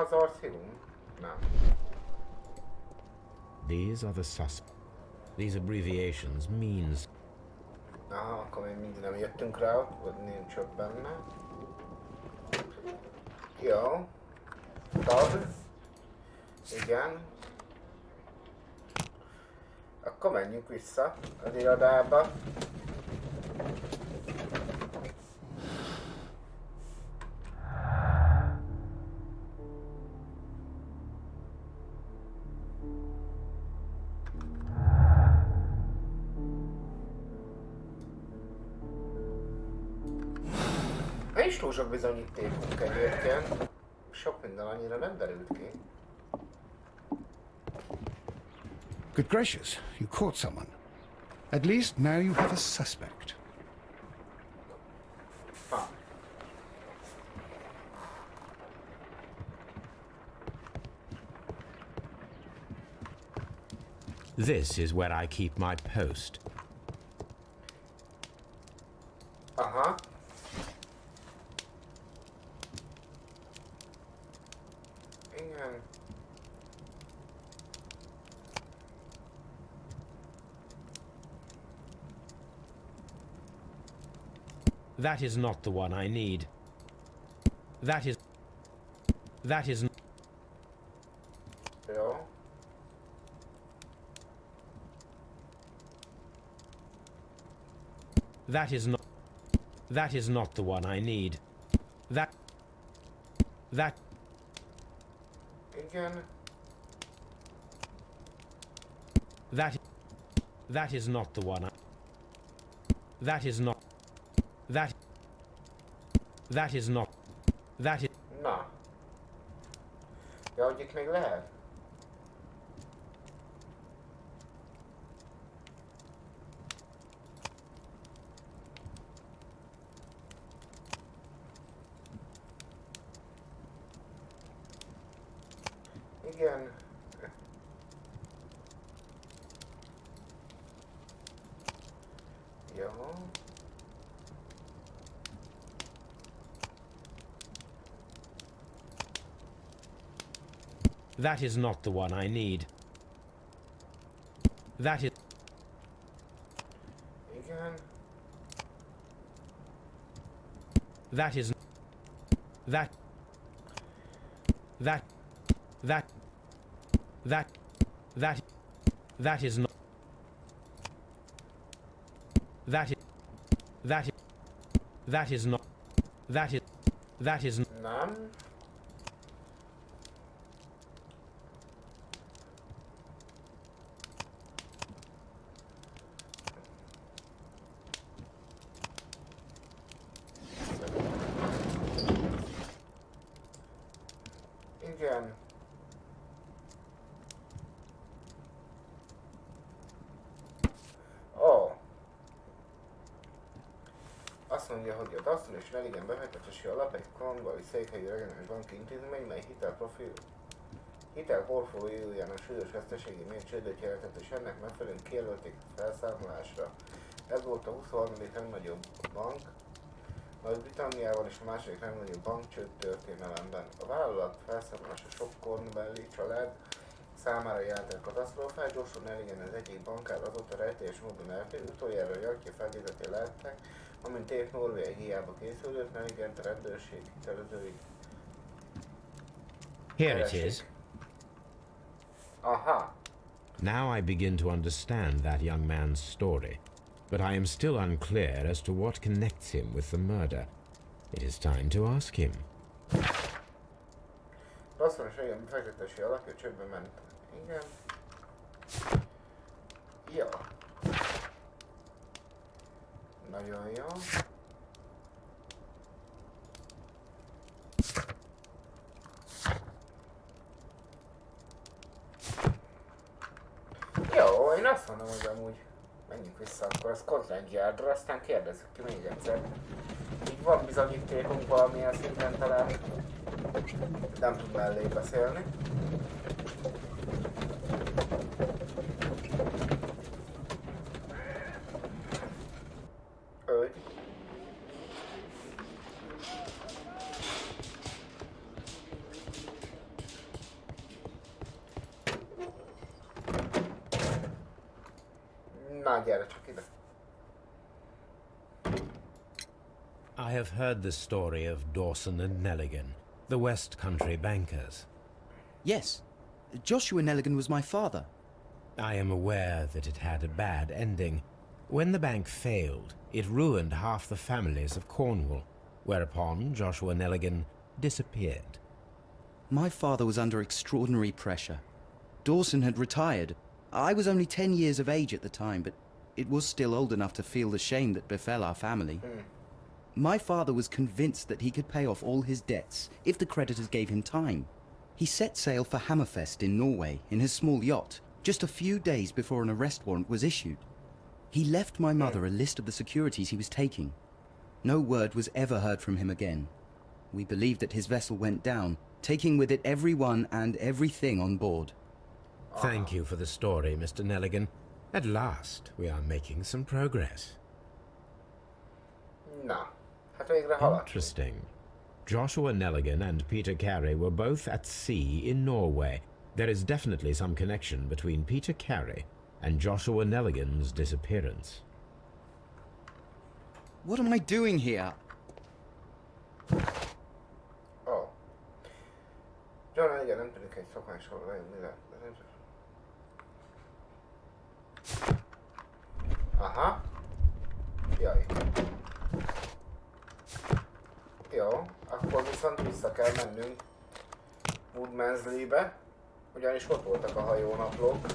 az archívum? Nem. These are the These abbreviations means... Aha, akkor még mindig nem jöttünk rá, vagy nincs ott benne. Jó. Tab. Igen. Akkor menjünk vissza az irodába. Nincs túl sok bizonyítékunk egyébként. Sok minden annyira nem derült ki. Good gracious, you caught someone. At least now you have a suspect. Ha. This is where I keep my post. Aha. Igen. That is not the one I need. That is... Jó. That is not the one I need. That Igen. That is not the one I... That is not... That is not... That is... Na. Ja, hogy itt még lehet? Igen. Jó. That is not the one I need. That is... Igen. That is... That is not... That is not... That is... Nem. Igen. Ó. Azt mondja, hogy a Dustin és Nelligan befektetési alap egy Cornwalli székhelyű regionális banki intézmény, mely hitelportfóliójának súlyos veszteségé miatt csődöt jelentett, és ennek megfelelően kijelölték a felszámolásra. Ez volt a 23. legnagyobb bank Nagy-Britanniában és a második legnagyobb bankcsőd történelemben. A vállalat felszámolása sok Cornwalli család számára jelent el katasztrófát. Joshua Nelligan az egyik bankár azóta rejtélyes módon eltűnt, utoljára a jakja feltételé lettek, amint épp Norvégiába készülött, Nelligant a rendőrség hitelezői. Here it is. Aha. Now I begin to understand that young man's story, but I am still unclear as to what connects him with the murder. It is time to ask him. Rosszul és régen befektetési alapja csődbe ment. Igen. Jó. Nagyon jó. Jó, én azt mondom, hogy amúgy menjünk vissza akkor a Scotland Yardra, aztán kérdezzük ki még egyszer. Így van bizonyítékunk valamilyen szinten talán. Nem tud mellé beszélni. Ögy. Na, gyere csak ide. I have heard the story of Dawson and Nelligan, the West Country bankers. Yes. Joshua Nelligan was my father. I am aware that it had a bad ending. When the bank failed, it ruined half the families of Cornwall, whereupon Joshua Nelligan disappeared. My father was under extraordinary pressure. Dawson had retired. I was only 10 years of age at the time, but it was still old enough to feel the shame that befell our family. My father was convinced that he could pay off all his debts if the creditors gave him time. He set sail for Hammerfest in Norway in his small yacht, just a few days before an arrest warrant was issued. He left my mother a list of the securities he was taking. No word was ever heard from him again. We believed that his vessel went down, taking with it everyone and everything on board. Thank you for the story, Mr. Nelligan. At last, we are making some progress. Na, hát végre haladtunk. Interesting. Joshua Nelligan and Peter Carey were both at sea in Norway. There is definitely some connection between Peter Carey and Joshua Nelligan's disappearance. What am I doing here? Oh. John, igen, nem tűnik egy szokásról lejönni le. Aha. Jaj. Jó, akkor viszont vissza kell mennünk Woodmansley-be, ugyanis ott voltak a hajónaplók.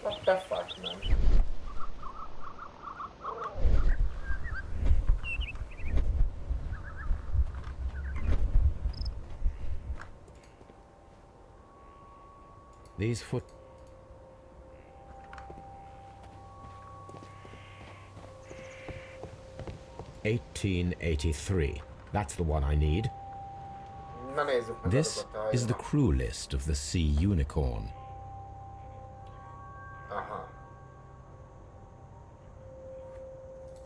What the fuck, man? These foot... "1883. That's the one I need. Na nézzük meg This azokat a is the hajónak. crew list of the Sea Unicorn. Aha.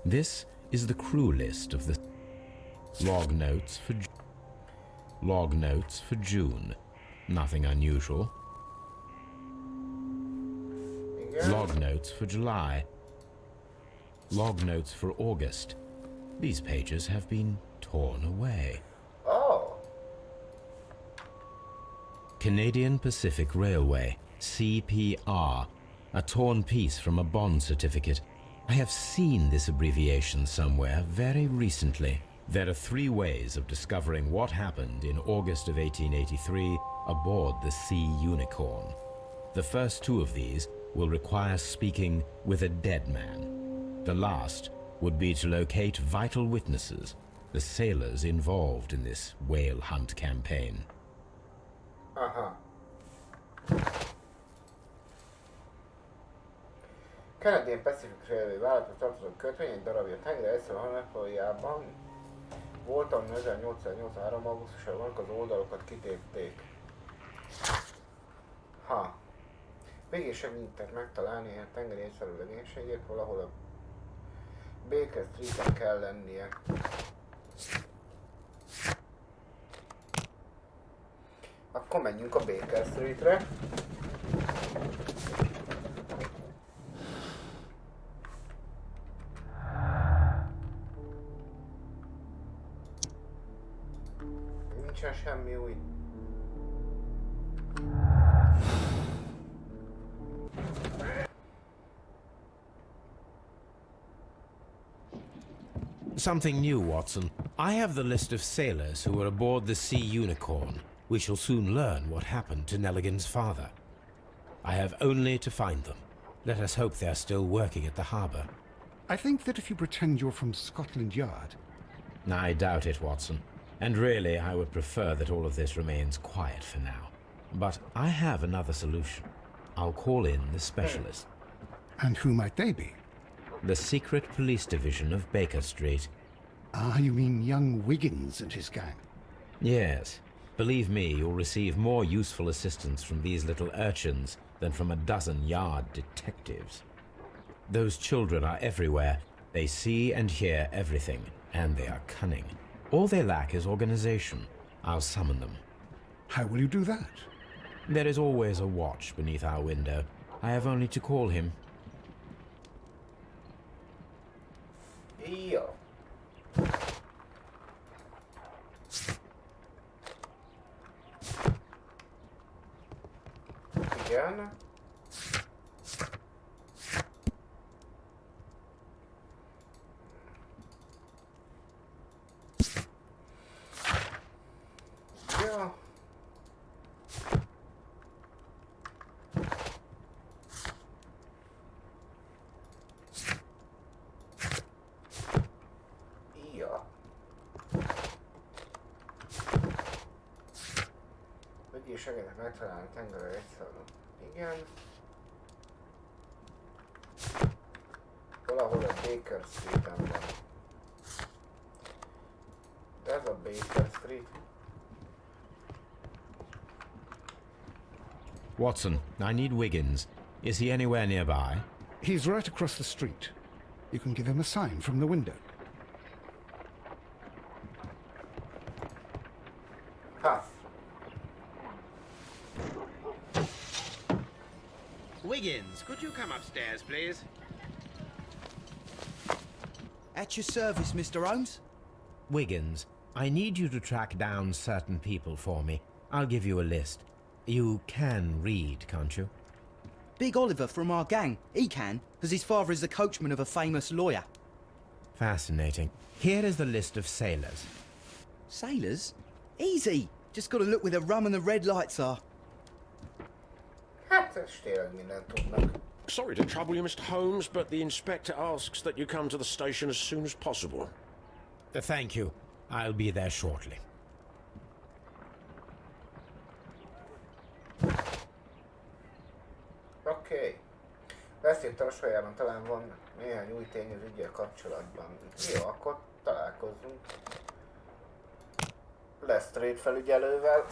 This is the crew list of the... Log notes for... Log notes for June. Nothing unusual. Igen. Log notes for July. Log notes for August. These pages have been torn away. Oh. Canadian Pacific Railway, CPR, a torn piece from a bond certificate. I have seen this abbreviation somewhere very recently. There are 3 ways of discovering what happened in August of 1883 aboard the Sea Unicorn. The first 2 of these will require speaking with a dead man. The last would be to locate vital witnesses, the sailors involved in this whale hunt campaign. Aha. Canadian Pacific Railway vállalatot tartozó kötvény egy darabja tenger egyszerű hanyagjában volt, ami 1883. augusztusában az oldalokat kitépték. Ha. Végén segített megtalálni a tengeri egyszerű legénységét, valahol a Baker Street-en kell lennie. Akkor menjünk a Baker Streetre. Nincsen semmi új. Something new, Watson. I have the list of sailors who were aboard the Sea Unicorn. We shall soon learn what happened to Nelligan's father. I have only to find them. Let us hope they are still working at the harbour. I think that if you pretend you're from Scotland Yard... I doubt it, Watson. And really, I would prefer that all of this remains quiet for now. But I have another solution. I'll call in the specialist. And who might they be? The secret police division of Baker Street. Ah, you mean young Wiggins and his gang? Yes. Believe me, you'll receive more useful assistance from these little urchins than from a dozen yard detectives. Those children are everywhere. They see and hear everything, and they are cunning. All they lack is organization. I'll summon them. How will you do that? There is always a watch beneath our window. I have only to call him. Jó. Igen. Jó. Ja. Vegyél segélynek megtalálni tengerre egyszerűen. Igen. Valahol a Baker Street-en van. Ez a Baker Street. Watson, I need Wiggins. Is he anywhere nearby? He's right across the street. You can give him a sign from the window. Ha! Wiggins, could you come upstairs, please? At your service, Mr. Holmes. Wiggins, I need you to track down certain people for me. I'll give you a list. You can read, can't you? Big Oliver from our gang. He can, because his father is the coachman of a famous lawyer. Fascinating. Here is the list of sailors. Sailors? Easy. Just got to look where the rum and the red lights are. Hát, ez tényleg mindent tudnak. Sorry to trouble you, Mr. Holmes, but the inspector asks that you come to the station as soon as possible. Thank you. I'll be there shortly. Oké. Veszély tartsójában talán van néhány új tény az ügyel kapcsolatban. Jó, akkor találkozzunk. Lestrade felügyelővel.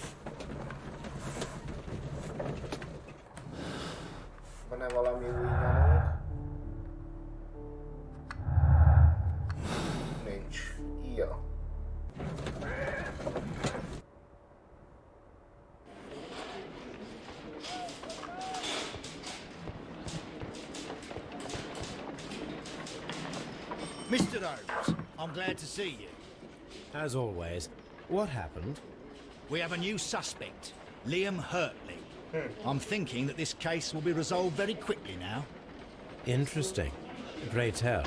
Van-e valami új nyomunk? Nincs. Jó. Mr. Holmes, I'm glad to see you. As always, what happened? We have a new suspect, Liam Hurtley. I'm thinking that this case will be resolved very quickly now. Interesting. Pray tell.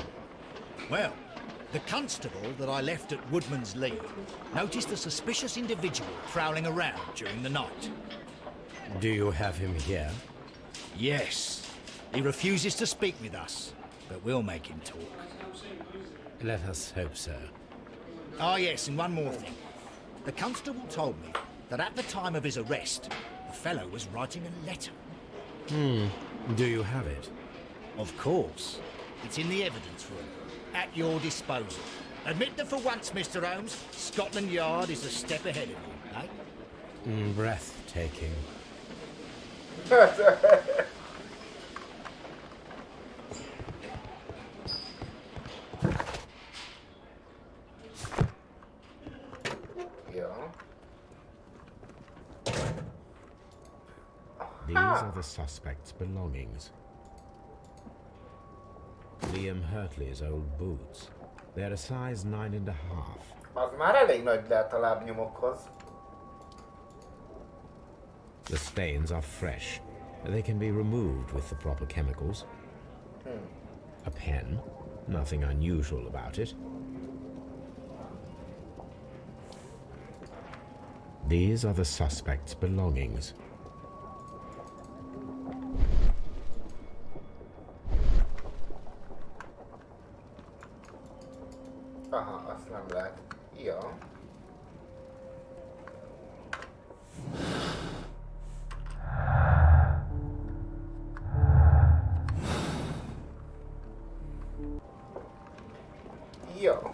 Well, the constable that I left at Woodman's Lee noticed a suspicious individual prowling around during the night. Do you have him here? Yes, he refuses to speak with us, but we'll make him talk. Let us hope so. Ah, yes, and one more thing. The constable told me that at the time of his arrest, the fellow was writing a letter. Do you have it? Of course. It's in the evidence room, at your disposal. Admit that for once, Mr. Holmes, Scotland Yard is a step ahead of you, eh? Breathtaking. Jó. These are the suspect's belongings. Liam Hurtley's old boots. They're a size 9.5. Az már elég nagy lehet a lábnyomokhoz. The stains are fresh. They can be removed with the proper chemicals. A pen. Nothing unusual about it. These are the suspect's belongings. Aha, azt nem lehet. Jó. Jó.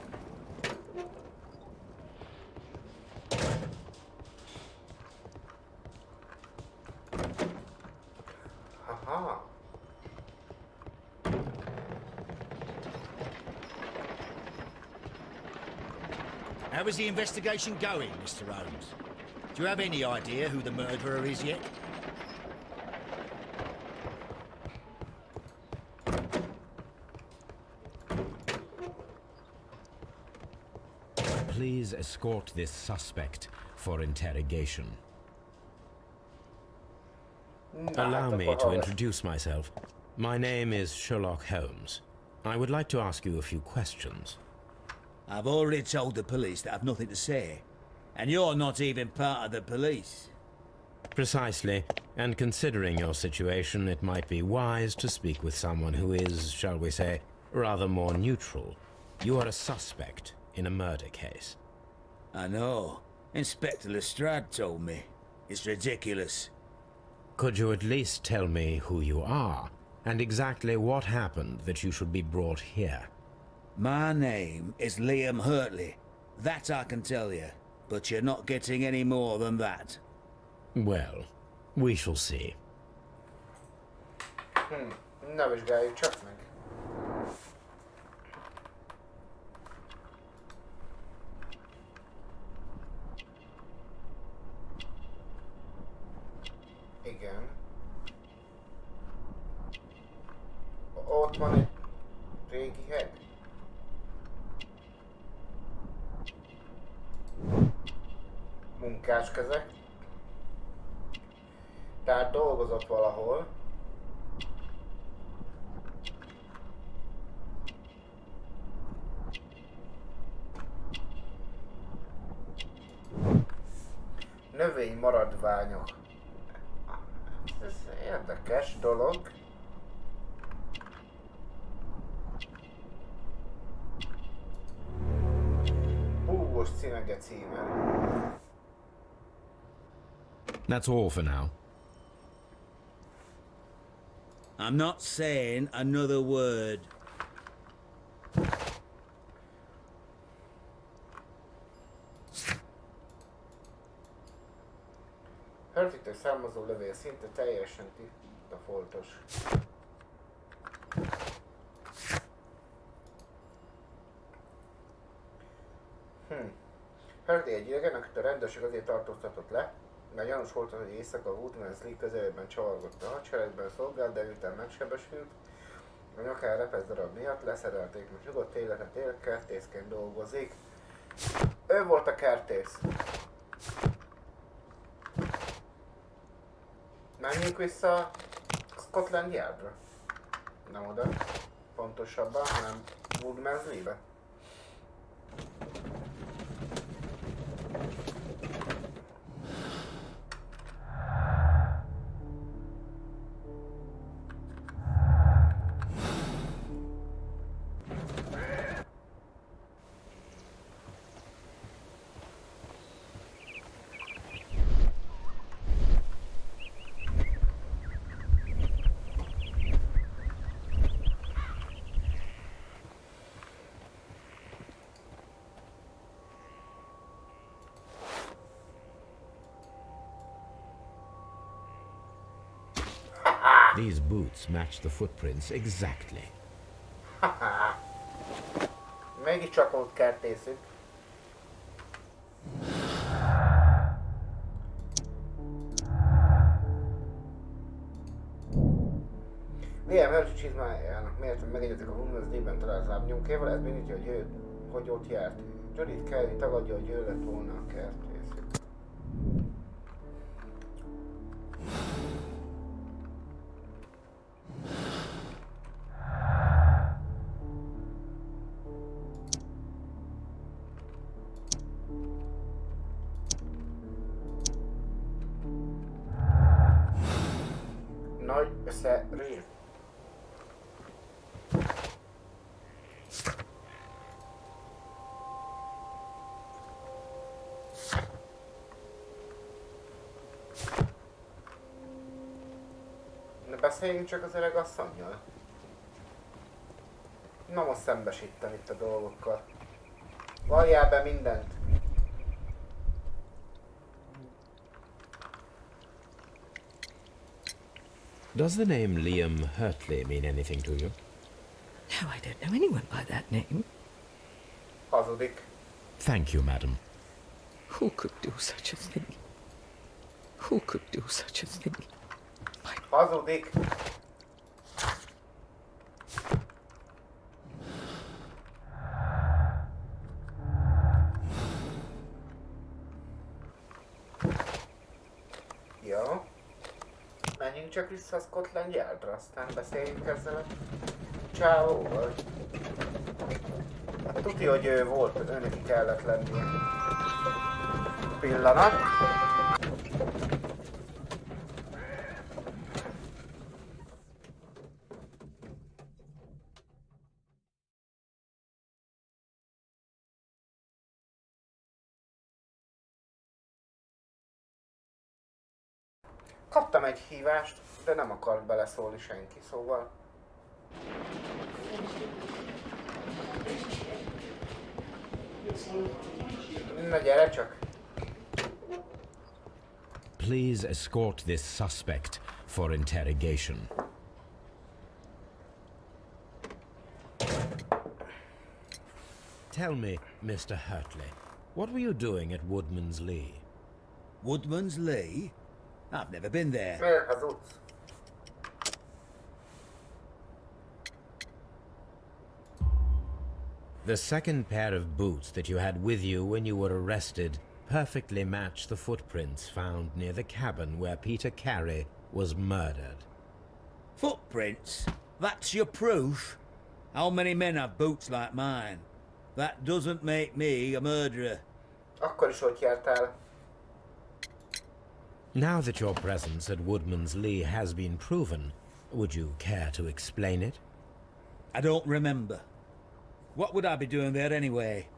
How is the investigation going, Mr. Holmes? Do you have any idea who the murderer is yet? Please escort this suspect for interrogation. Allow me to introduce myself. My name is Sherlock Holmes. I would like to ask you a few questions. I've already told the police that I've nothing to say. And you're not even part of the police. Precisely, and considering your situation, it might be wise to speak with someone who is, shall we say, rather more neutral. You are a suspect in a murder case. I know. Inspector Lestrade told me. It's ridiculous. Could you at least tell me who you are, and exactly what happened that you should be brought here? My name is Liam Hurtley. That I can tell you. But you're not getting any more than that. Well, we shall see. Na vizsgáljuk csak meg. Igen. Ott van egy régi heg. Munkáskezek. Tehát dolgozott valahol. Növénymaradványok. Ez érdekes dolog. Búvós címege címen. That's all for now. I'm not saying another word. Hurtley-től származó levél szinte teljesen tiszta foltos. Hurtley egy idegen, akit a rendőrség azért tartóztatott le, mert gyanús volt, hogy éjszaka Woodman's közelében csavargott a hadseregben szolgált, de miután megsebesült, a nyakán repesz darab miatt leszerelték, mert nyugodt életet él, kertészként dolgozik. Ő volt a kertész. Menjünk vissza Scotland Yardra. Nem oda, pontosabban, hanem Woodman's-be. These boots match the footprints exactly. Mégiscsak ott kertészük. Liam Hurtley csizmájának miért megegyezik a Woodman's-ben talált lábnyomkéval, ez bizonyítja, hogy ott járt. Judith Kelly tagadja, hogy ő lett volna a kertészük. Nagy összerő. Ne beszéljünk csak az öreg asszonnyal. Na most szembesítem itt a dolgokkal. Valljál be mindent. Does the name Liam Hurtley mean anything to you? No, I don't know anyone by that name. Hazudik. Thank you, madam. Who could do such a thing? Who could do such a thing? Hazudik. Jó. Menjünk csak vissza a Scotland Yardra, aztán beszéljünk ezzel a csávóval. Hát tudja, hogy ő volt, neki kellett lennie. Pillanat. Kaptam egy hívást, de nem akart beleszólni senki, szóval... Na gyere csak! Please escort this suspect for interrogation. Tell me, Mr. Hurtley, what were you doing at Woodman's Lee? Woodman's Lee? I've never been there. Miért hazudsz? The second pair of boots that you had with you when you were arrested perfectly match the footprints found near the cabin where Peter Carey was murdered. Footprints? That's your proof? How many men have boots like mine? That doesn't make me a murderer. Akkor is ott jártál. Now that your presence at Woodman's Lee has been proven, would you care to explain it? I don't remember. What would I be doing there anyway?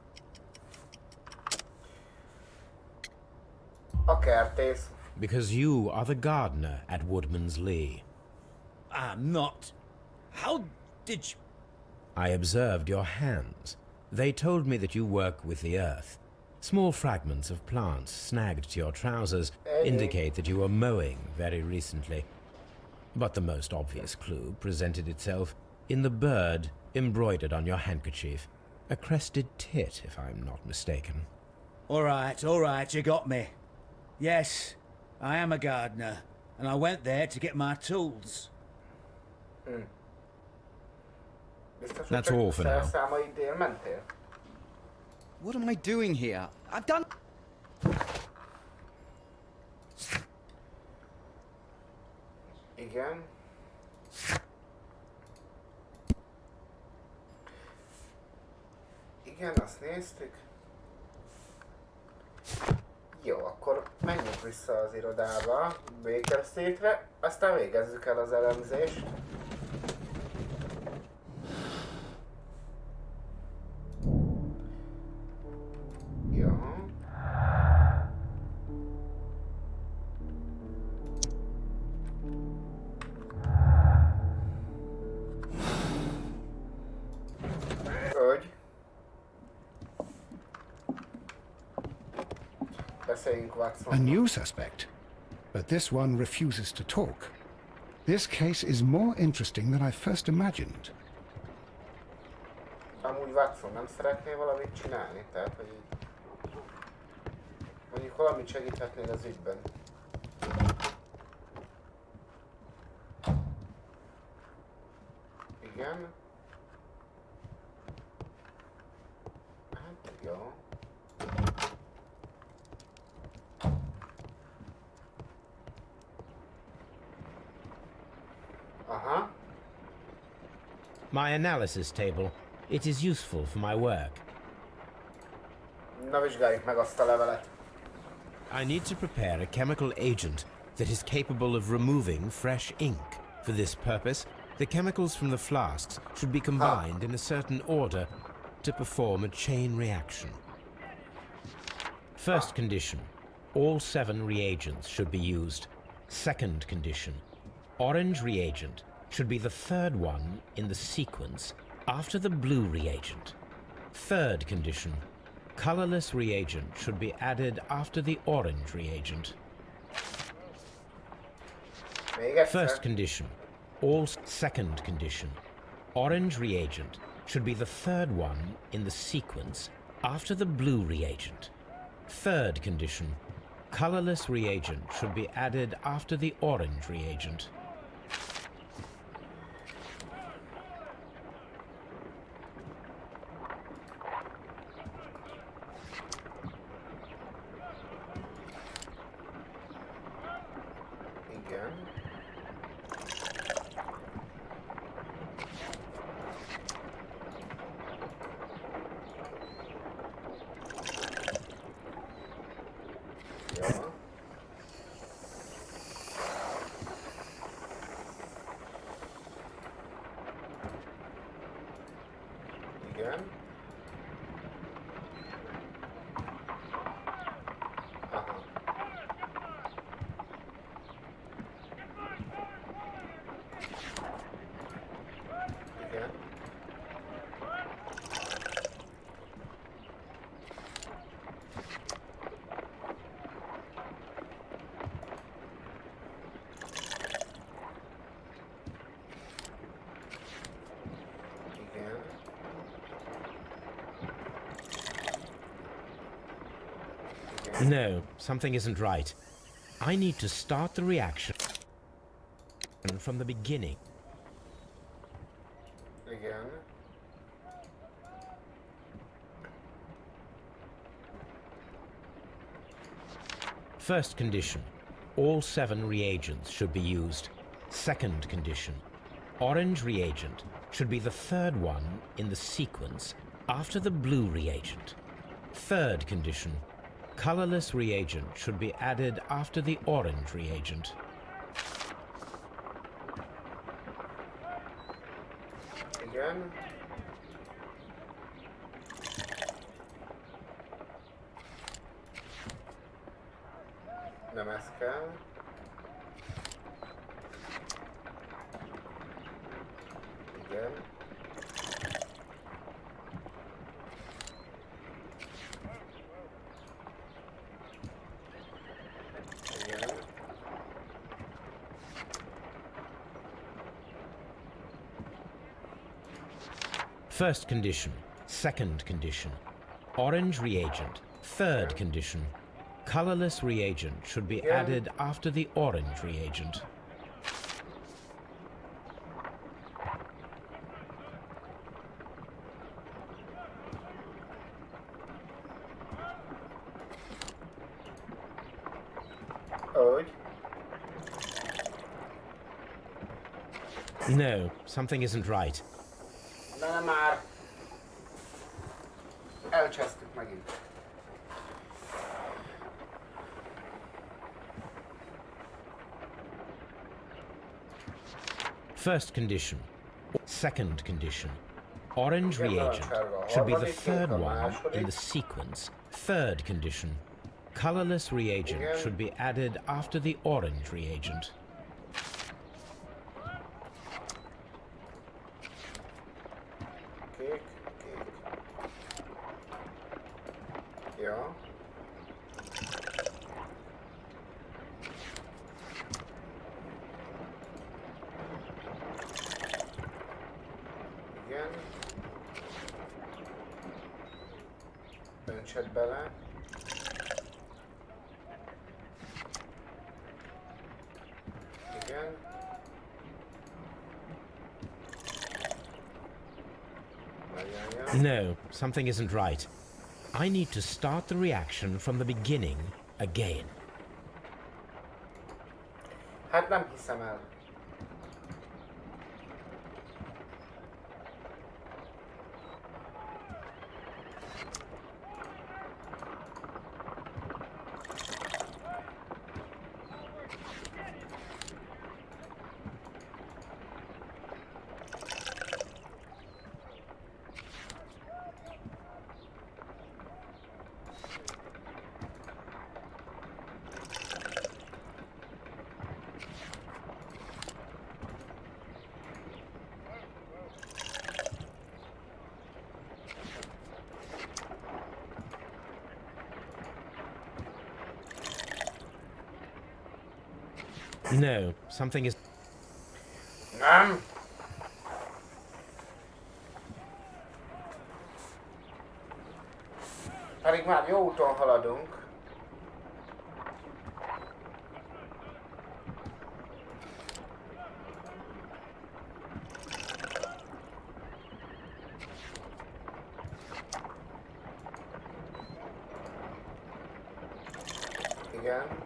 A kertész. Because you are the gardener at Woodman's Lee. I'm not. How did you... I observed your hands. They told me that you work with the earth. Small fragments of plants snagged to your trousers indicate that you were mowing very recently. But the most obvious clue presented itself in the bird embroidered on your handkerchief. A crested tit, if I'm not mistaken. All right, you got me. Yes, I am a gardener, and I went there to get my tools. That's all for now. Szerszámaidél mentél? What am I doing here? I've done... Igen. Igen, azt néztük. Jó, akkor menjünk vissza az irodába, Baker Streetre, aztán végezzük el az elemzést. Jó. Hogy? Beszéljünk Watson. A new suspect, but this one refuses to talk. This case is more interesting than I first imagined. Amúgy Watson, nem szeretnél valamit csinálni? Tehát, hogy így... Mondjuk valamit segíthetnél az ügyben. Igen. Hát, jó. Aha. My analysis table. It is useful for my work. Na vizsgáljuk meg azt a levelet. I need to prepare a chemical agent that is capable of removing fresh ink. For this purpose, the chemicals from the flasks should be combined in a certain order to perform a chain reaction. First condition, all 7 reagents should be used. Second condition, orange reagent should be the third one in the sequence after the blue reagent. Third condition, colorless reagent should be added after the orange reagent. First condition, second condition, orange reagent should be the third one in the sequence after the blue reagent. Third condition, colorless reagent should be added after the orange reagent. Igen. Ja. Igen. Aha. Igen. Igen. No, something isn't right. I need to start the reaction from the beginning. Igen. First condition, all 7 reagents should be used. Second condition, orange reagent should be the third one in the sequence after the blue reagent. Third condition, colorless reagent should be added after the orange reagent. Igen. Nem ez kell. Igen. Igen. First condition, second condition, orange reagent, third condition, colorless reagent should be Yeah. added after the orange reagent. Ahogy. No, something isn't right. Na már. Elcsesztük megint. First condition, second condition, orange reagent should be the third one in the sequence. Third condition, colorless reagent should be added after the orange reagent. Kék, kék. Ja. Igen. Öntsed bele. Igen. No, something isn't right. I need to start the reaction from the beginning again. Hát nem hiszem el. No, something is... Nem. Pedig már jó úton haladunk. Igen.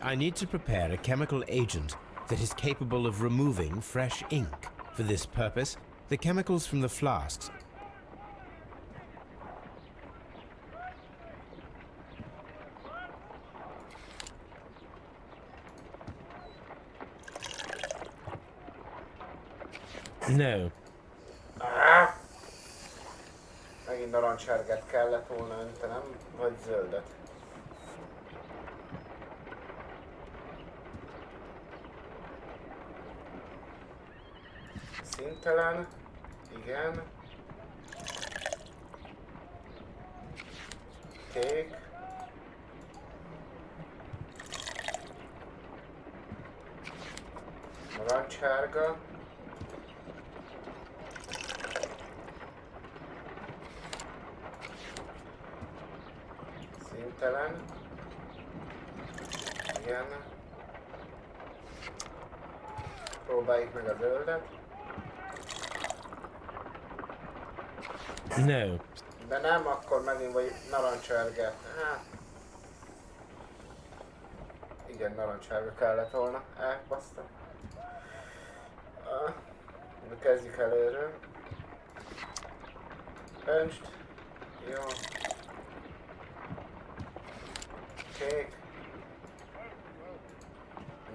I need to prepare a chemical agent that is capable of removing fresh ink. For this purpose, the chemicals from the flasks. No. Megint narancssárgát kellett volna öntenem, vagy zöldet. Szintelen. Igen. Kék. Narancssárga. Szintelen. Igen. Próbáljuk meg a zöldet. No. De nem, akkor megint vagy narancssárgát. Hát. Igen, narancssárga kellett volna. Baszta. De kezdjük előről. Öntsd. Jó. Kék.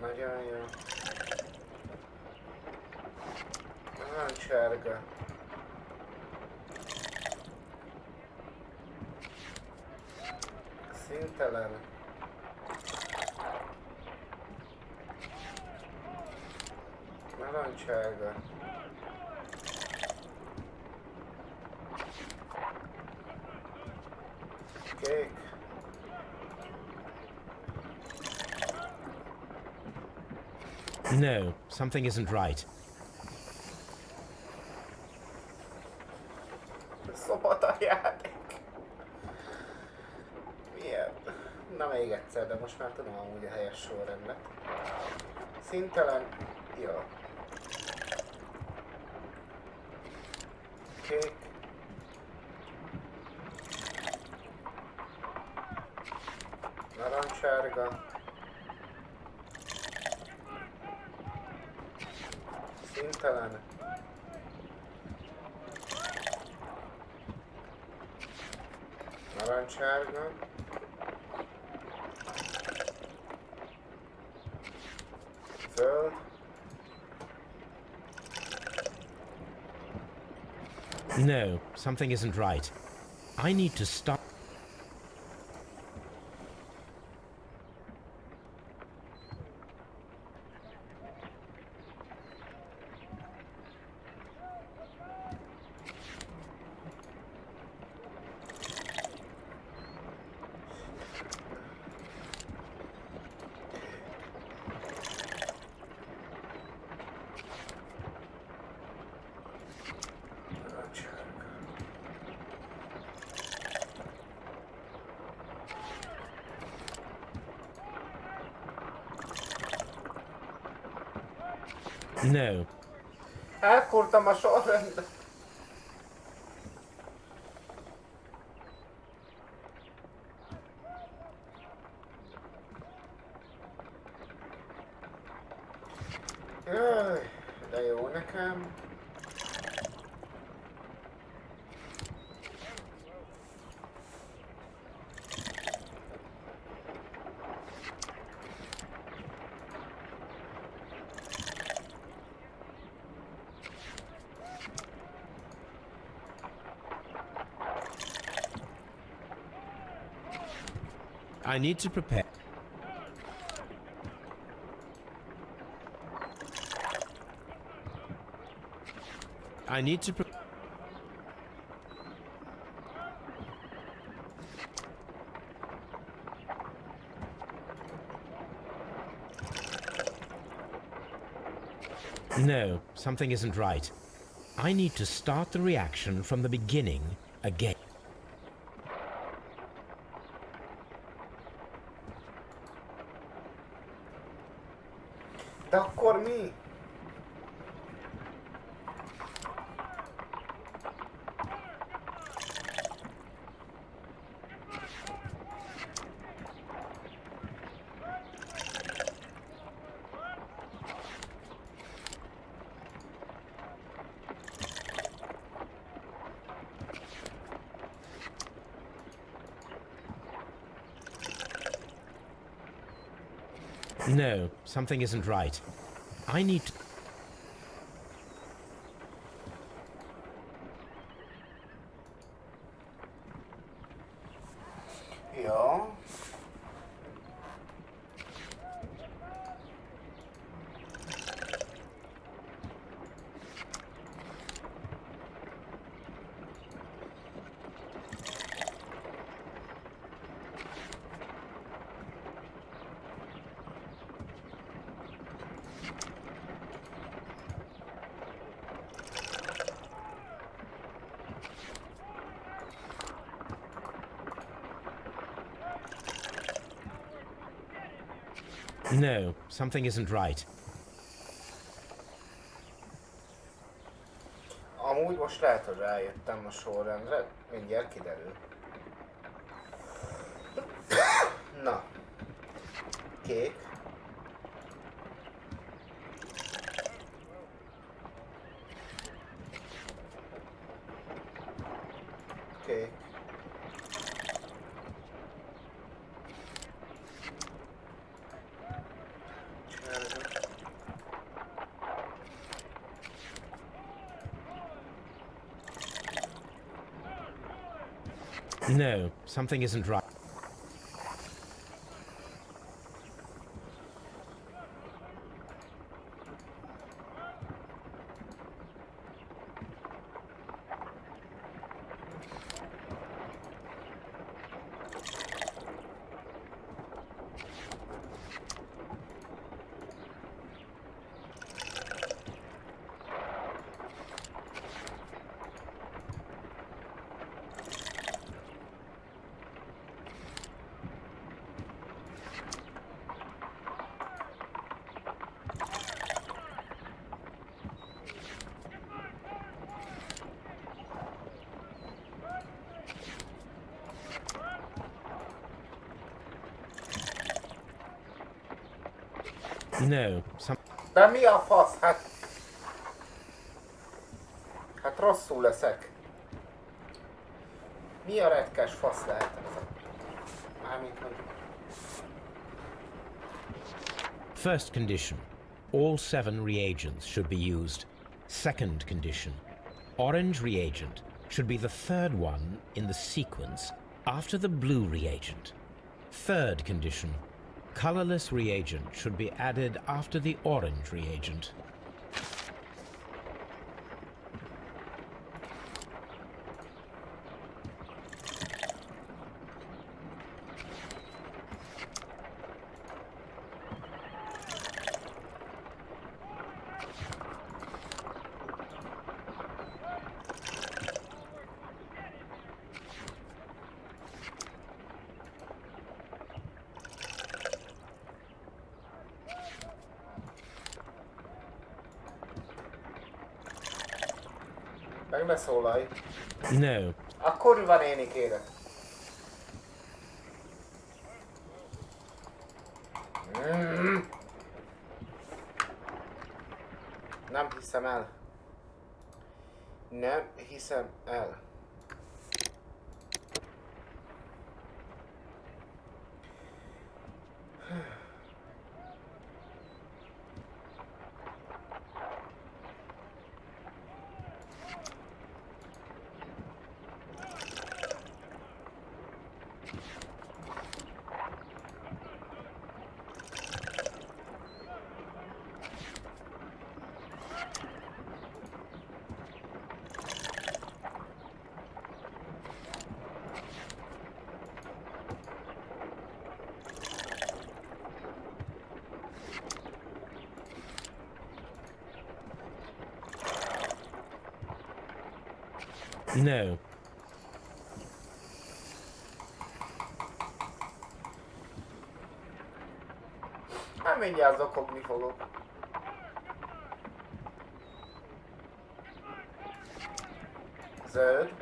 Nagyon jó. Narancssárga. Szintelen. Narancssárga. Kék. No, something isn't right. Szopata játék. Milyen? Na még egyszer, de most már tudom amúgy a helyes sorrendet. Szintelen. Jó. Kék. Narancssárga. Szintelen. Narancssárga. Zöld. No, something isn't right. I need to stop. No. Elkurtam a sorrendet. Jaj, de jó nekem. I need to prepare. I need to No, something isn't right. I need to start the reaction from the beginning again. De akkor mi? No, something isn't right. I need to... Ja. No, something isn't right. Amúgy most lehet, hogy rájöttem a sorrendre, mindjárt kiderül. Na. Kék. Kék. No, something isn't right. No, some... De mi a fasz? Hát rosszul leszek. Mi a retkes fasz lehet ez? Mármint, hogy... First condition. All 7 reagents should be used. Second condition. Orange reagent should be the third one in the sequence after the blue reagent. Third condition. Colorless reagent should be added after the orange reagent. Meg ne szólalj. No. A kurva néni kérek. Nem hiszem el. Nem hiszem el. No. Hát mindjárt zokogni fogok. Zöld.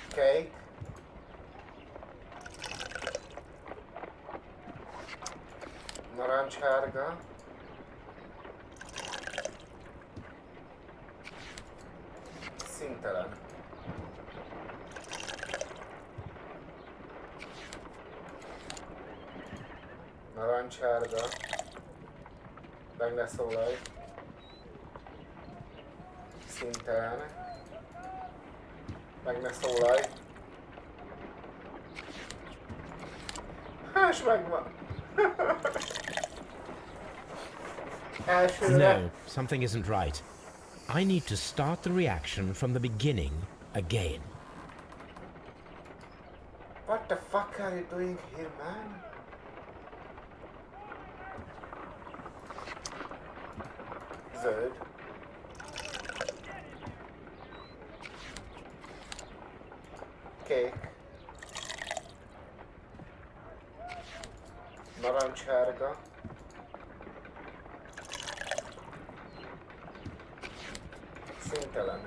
Kék. Narancssárga. Színtelen. Narancssárga. Meg lesz olaj. Színtelen. Meg lesz olaj. És megvan. Elsőre. No, something isn't right. I need to start the reaction from the beginning again. What the fuck are you doing here, man? Zöld. Kék. Narancssárga. Színtelen.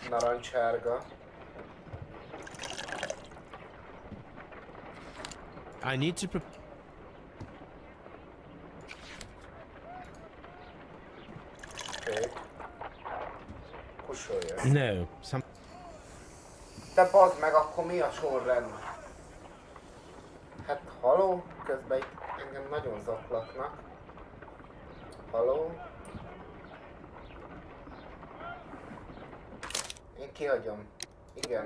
Narancssárga. I need to Kék. Kussolja. No, some... De bazd meg, akkor mi a sorrend? Hát haló, közben itt engem nagyon zaklatnak. Haló? Én kihagyom. Igen.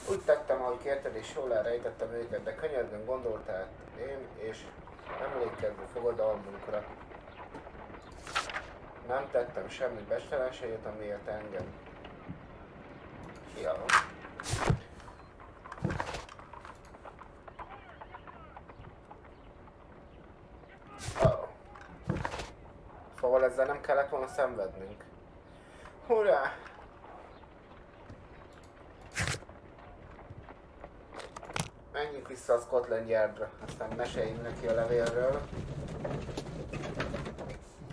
Úgy tettem, ahogy kérted, és jól elrejtettem őket, de könyörgön gondoltál én, és emlékezve fogadalmunkra. Nem tettem semmi bestelenséget, amiért engem. Ja. Oh. Szóval ezzel nem kellett volna szenvednünk. Hurrá! Menjünk vissza a Scotland Yardra, aztán meséljünk neki a levélről.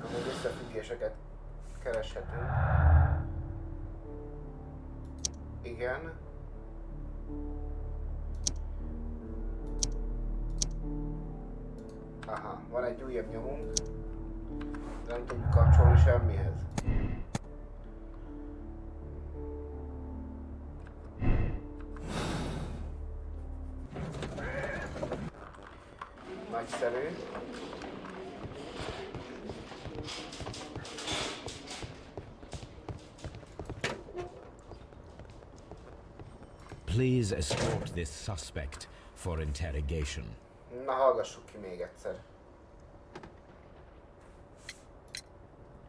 Amúgy összefüggéseket kereshetünk. Igen. Aha, van egy újabb nyomunk. Nem tudjuk kapcsolni semmihez. Nagyszerű. Please escort this suspect for interrogation. Na, hallgassuk ki még egyszer.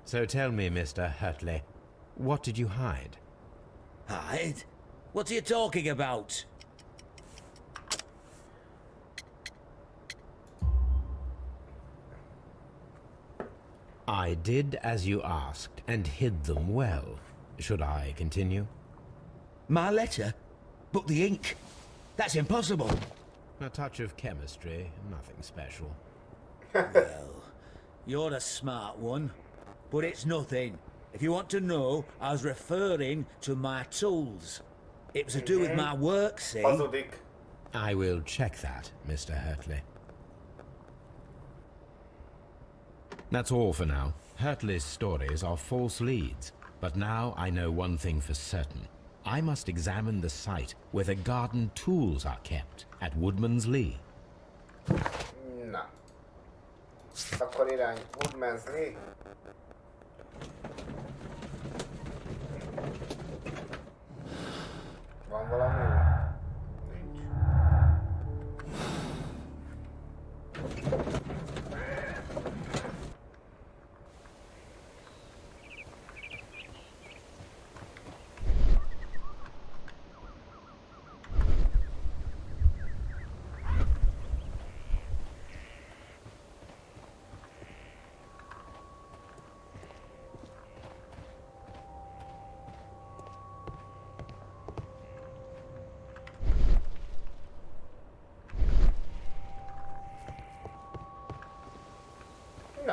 So tell me, Mr. Hurtley, what did you hide? Hide? What are you talking about? I did as you asked and hid them well. Should I continue? My letter? But the ink? That's impossible. A touch of chemistry, nothing special. Well, you're a smart one. But it's nothing. If you want to know, I was referring to my tools. It was to do with my work, see? Hazudik. I will check that, Mr. Hurtley. That's all for now. Hurtley's stories are false leads, but now I know one thing for certain. I must examine the site where the garden tools are kept, at Woodman's Lee. Na. Akkor irány Woodman's Lee. Van valami? Nincs.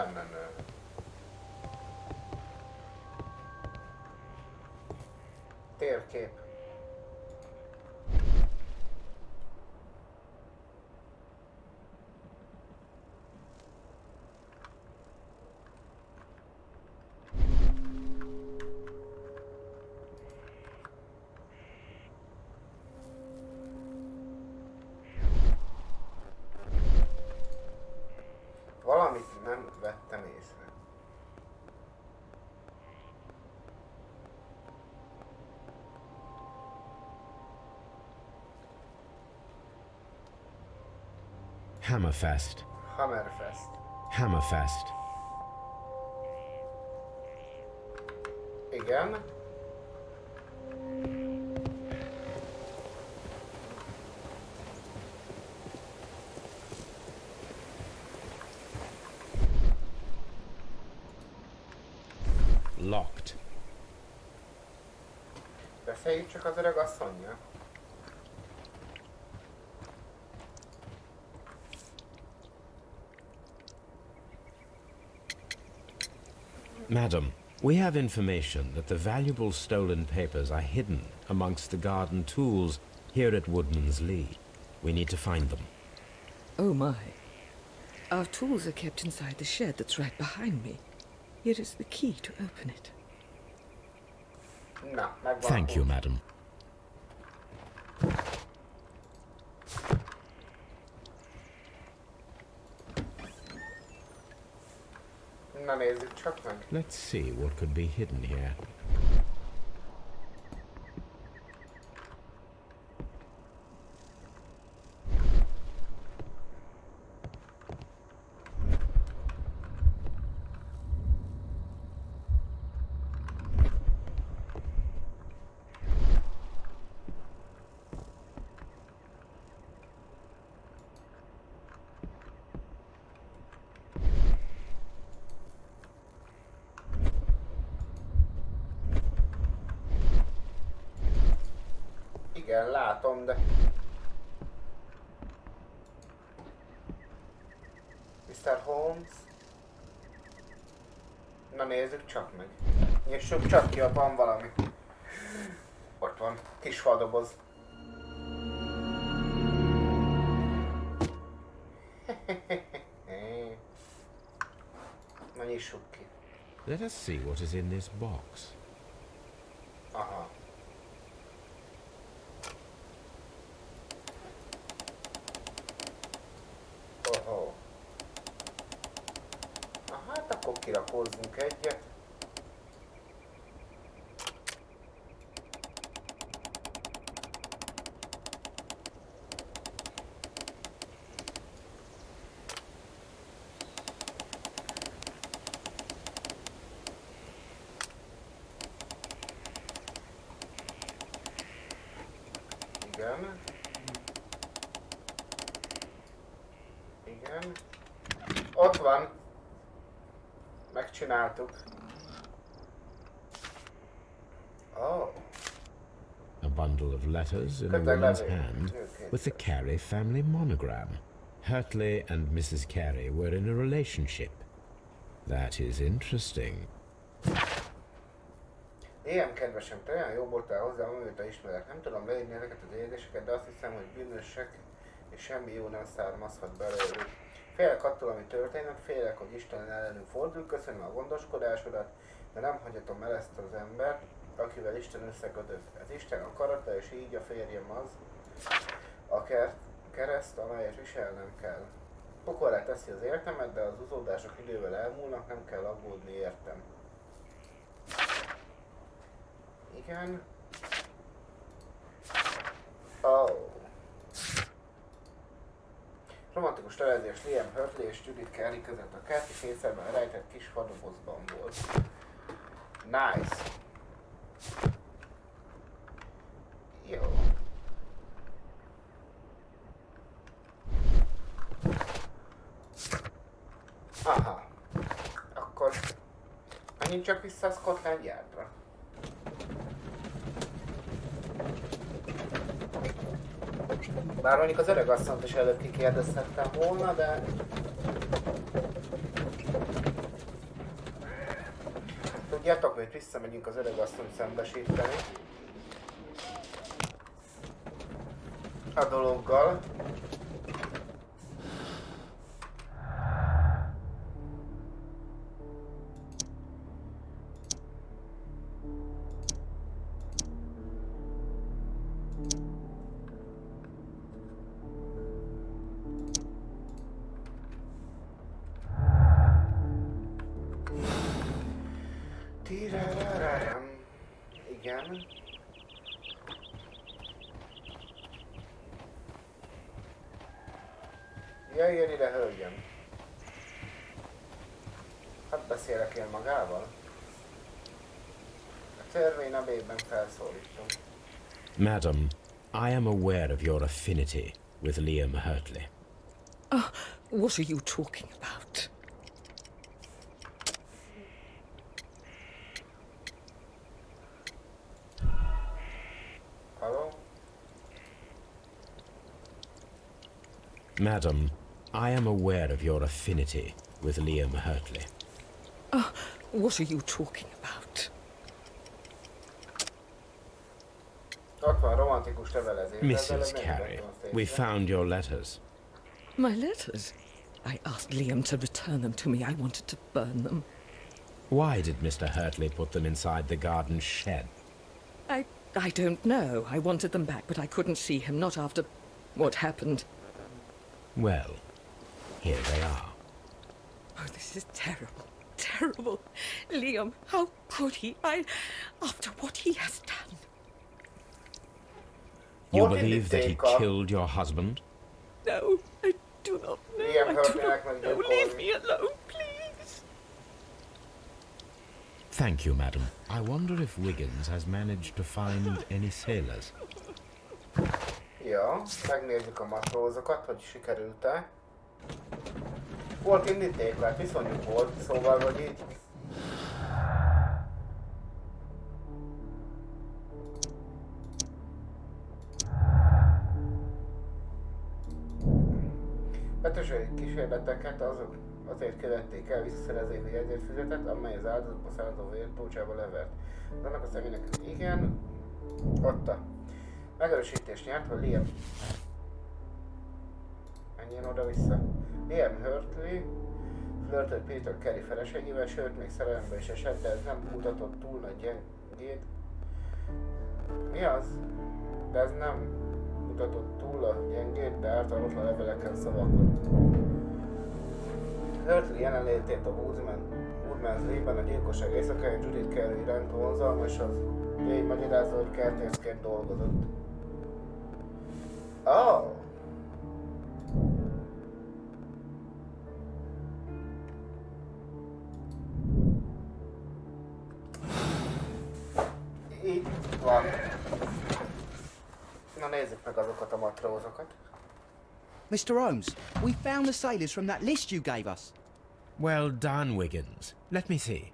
Nem. Térkép. Valamit nem vettem észre. Hammerfest. Hammerfest. Hammerfest. Igen. Locked. Beszéljük csak az öreg asszonnyal. Madam, we have information that the valuable stolen papers are hidden amongst the garden tools here at Woodman's Lee. We need to find them. Oh my. Our tools are kept inside the shed that's right behind me. Here is the key to open it. Na, megvan. Thank you, madam. Na nézzük csak meg. Let's see what could be hidden here. Igen, látom, de... Mr. Holmes? Na nézzük csak meg. Nyissuk csak ki, ott van valami. Ott van, kis faldoboz. Na nyissuk ki. Let us see what is in this box. Aha. Oho. Na hát akkor kirakózzunk egyet. Igen. Igen. Ott van. Megcsináltuk. Oh. A bundle of letters in a Köteg woman's levél. hand with the Carey family monogram. Hartley and Mrs. Carey were in a relationship. That is interesting. Ilyen kedvesem, te olyan jó voltál hozzá, amióta ismerek. Nem tudom leírni ezeket az érzéseket, de azt hiszem, hogy bűnösek, és semmi jó nem származhat belőlük. Félek attól, ami történik, félek, hogy Isten ellenünk fordul, köszönöm a gondoskodásodat, de nem hagyhatom el ezt az embert, akivel Isten összekötött. Ez Isten akarata, és így a férjem az, a kereszt, amelyet viselnem kell. Pokolra teszi az értemet, de az uzódások idővel elmúlnak, nem kell aggódni értem. Igen. Oh. Romantikus találkozás Liam Hartley és Judith Carey között a kerti fészerben rejtett kis fadobozban volt. Nice. Jó. Aha. Akkor menjünk csak vissza a Scotland Yardra. Bár mondjuk az öreg asszonyt is előbb kikérdezhettem volna, de... Gyertek, hogy visszamegyünk az öreg asszonyt szembesíteni. A dologgal. Igen. Jöjjön ide, hölgyem. Hát beszélek én magával. A törvény nevében felszólítom. Madam, I am aware of your affinity with Liam Hurtley. What are you talking about? Hello? Madam, I am aware of your affinity with Liam Hurtley. What are you talking about? Ott van romantikus levelezés. Mrs. Carey, we found your letters. My letters? I asked Liam to return them to me. I wanted to burn them. Why did Mr. Hurtley put them inside the garden shed? I don't know. I wanted them back, but I couldn't see him, not after what happened. Well, here they are. Oh, this is terrible. Terrible. Liam, how could he? After what he has done. You What did believe it that he take off? killed your husband? No, I do not know. Liam I Hurtley do not like know. my Leave boy. me alone, please. Thank you, madam. I wonder if Wiggins has managed to find any sailors. Ja, megnézzük a matrózokat, hogy sikerült-e. Volt indíték, mert viszonyuk volt, szóval, hogy így... Betűsői kísérleteket azért követték el, visszaszerezzék a jegyzőfüzetet, amely az áldozatba származó vértócsába levert. De annak a személynek igen, adta. Megerősítést nyert, hogy Liam... Menjen oda-vissza. Liam Hurtley flörtölt Péter Carey feleségével, sőt még szerelembe is esett, de ez nem mutatott túl nagy gyengét. Mi az? De ez nem mutatott túl a gyengét, de ártalmatlan leveleken szavakon. Hurtley jelenlétét a Woodman's Lee-ben a gyilkosság éjszakáján Judith Carey iránt vonzalmas az. Ő így magyarázza, hogy kertészként dolgozott. Oh! Így van. Na nézzük meg azokat a matrózokat. Mr. Holmes, we found the sailors from that list you gave us. Well done, Wiggins. Let me see.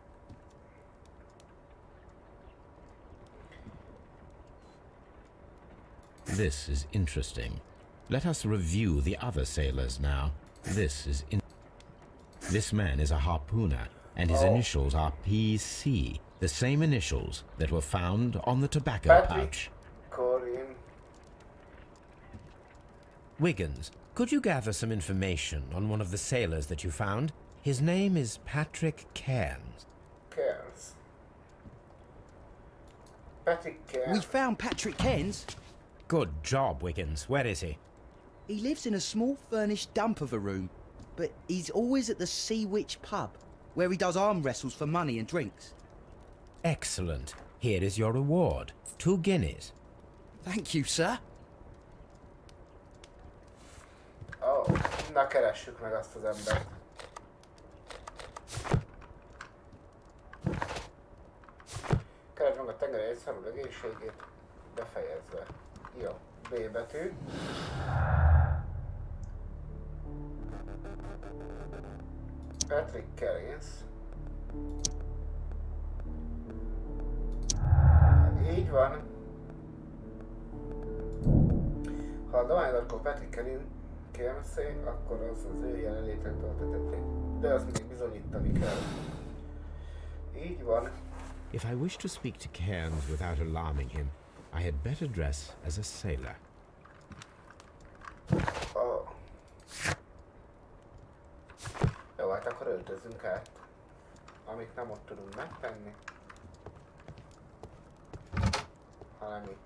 This is interesting. Let us review the other sailors now. This man is a harpooner, and his initials are PC, the same initials that were found on the tobacco pouch. Corin. Wiggins, could you gather some information on one of the sailors that you found? His name is Patrick Cairns. Cairns. Patrick We Cairns. found Patrick Cairns. Good job, Wiggins. Where is he? He lives in a small furnished dump of a room, but he's always at the Sea Witch pub, where he does arm wrestles for money and drinks. Excellent. Here is your reward. 2 guineas. Thank you, sir. Oh, na keressük meg azt az embert. Keresd meg a tengeri egyszerű egészségét, befejezve. Jó, B betű. Patrick Cairns. Hát így van. Ha a dohányzarkó Patrick Cairns-é, akkor az ő jelenlétet töltetették. De azt még bizonyítani kell. Így van. If I wish to speak to Cairns without alarming him, I had better dress as a sailor. Oh. Jó, hát akkor öltözünk át. Amit nem ott tudunk megtenni, hanem itt.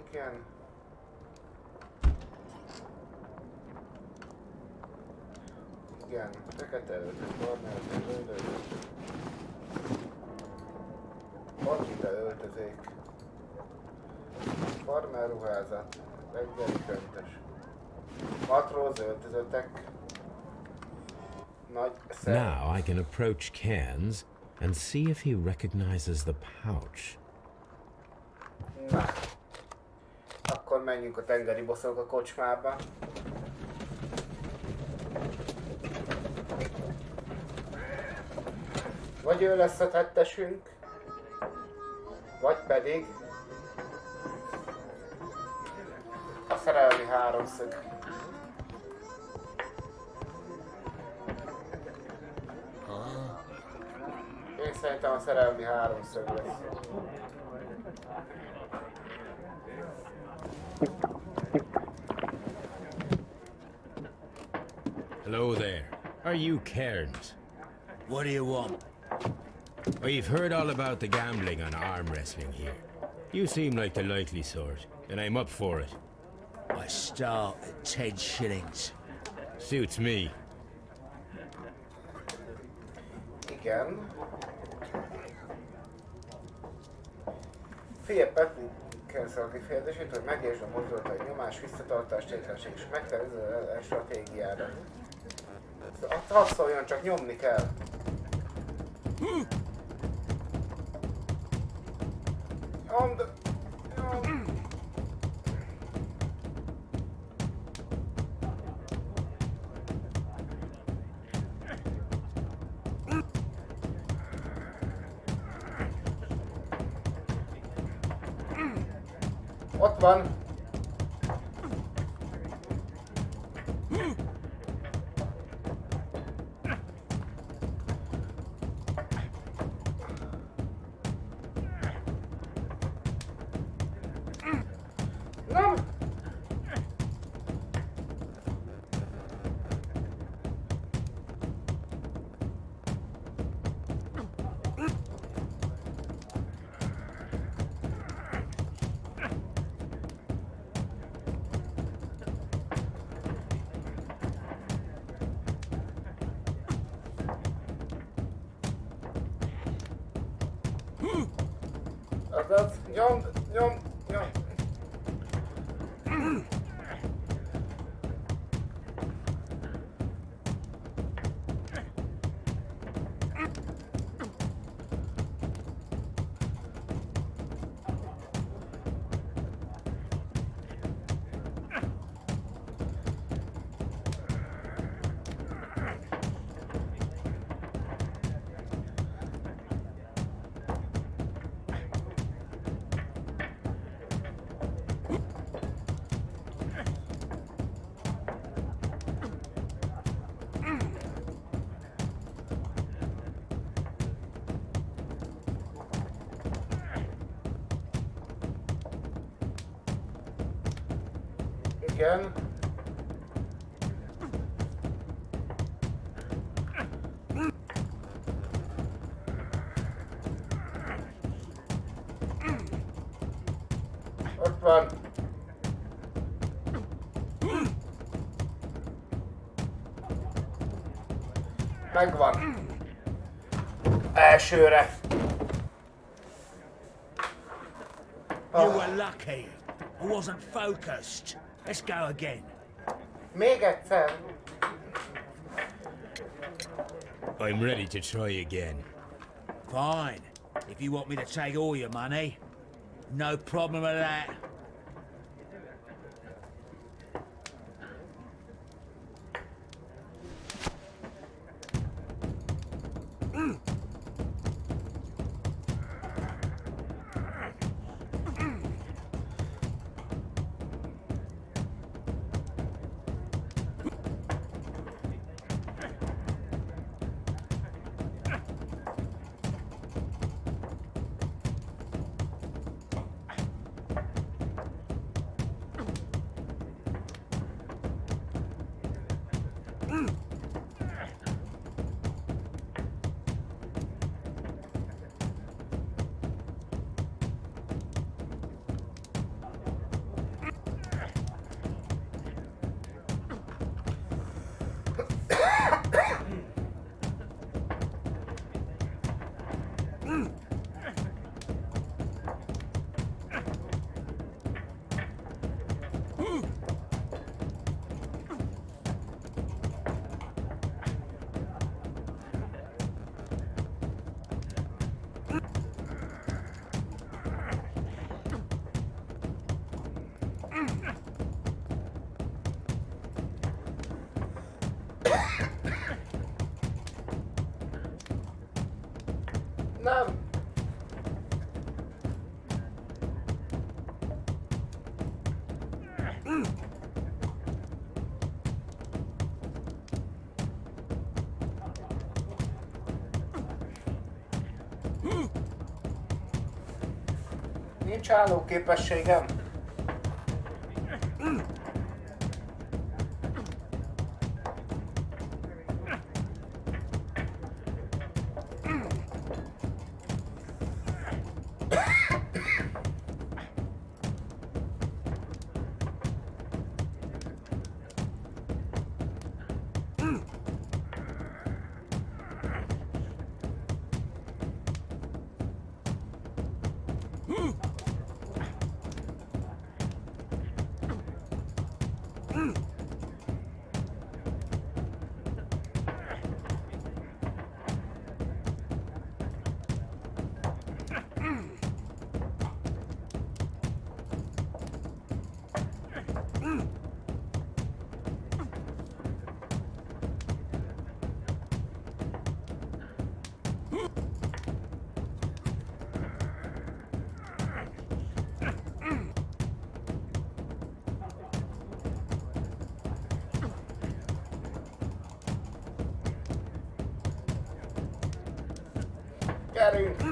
Igen. Igen, fekete öltöz, barna öltöz, zöld öltöz. Bandita öltözék. Farmer ruházat. Reggeli köntös. Matróz öltözetek. Nagy szer. Now I can approach Cairns and see if he recognizes the pouch. Na. Akkor menjünk a tengeri boszorka kocsmába. Vagy ő lesz a tettesünk, vagy pedig a szerelmi háromszög. Én szerintem a szerelmi háromszög lesz. Hello there. Are you Cairns? What do you want? We've heard all about the gambling on arm wrestling here. You seem like the likely sort, and I'm up for it. I start at 10 shillings. Suits me. Igen. Figyelj, Petni kell szalni kérdését, hogy megértsd a mozdulatai nyomás, visszatartás, tétlenség, és megfelelő a stratégiára. Hadd szóljon, csak nyomni kell. Nyomd! Nyomd! Ott van! Nem! Azaz, nyomd, nyomd, nyomd. Igen. Ott van. Megvan. Elsőre. You were lucky. I wasn't focused. Let's go again. Még egyszer. I'm ready to try again. Fine. If you want me to take all your money, no problem with that. Nem! Nincs állóképességem. Gyerünk!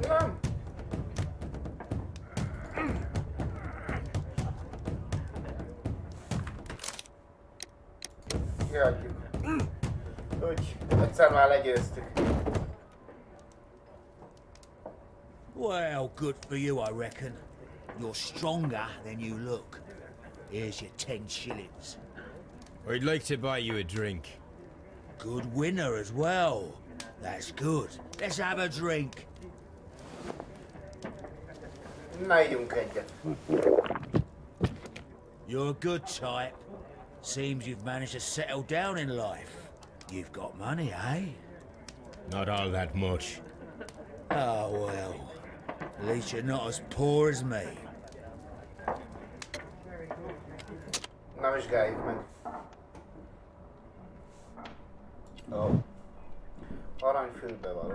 Nem! Kiadjuk. Úgy, egyszer már legyőztük. Well, good for you, I reckon. You're stronger than you look. Here's your 10 shillings. I'd like to buy you a drink. Good winner as well. That's good. Let's have a drink. Na, ígyunk egyet. You're a good type. Seems you've managed to settle down in life. You've got money, eh? Not all that much. Oh, well. At least you're not as poor as me. Na, vizsgáljuk meg. Ó. Aranyfülbe való.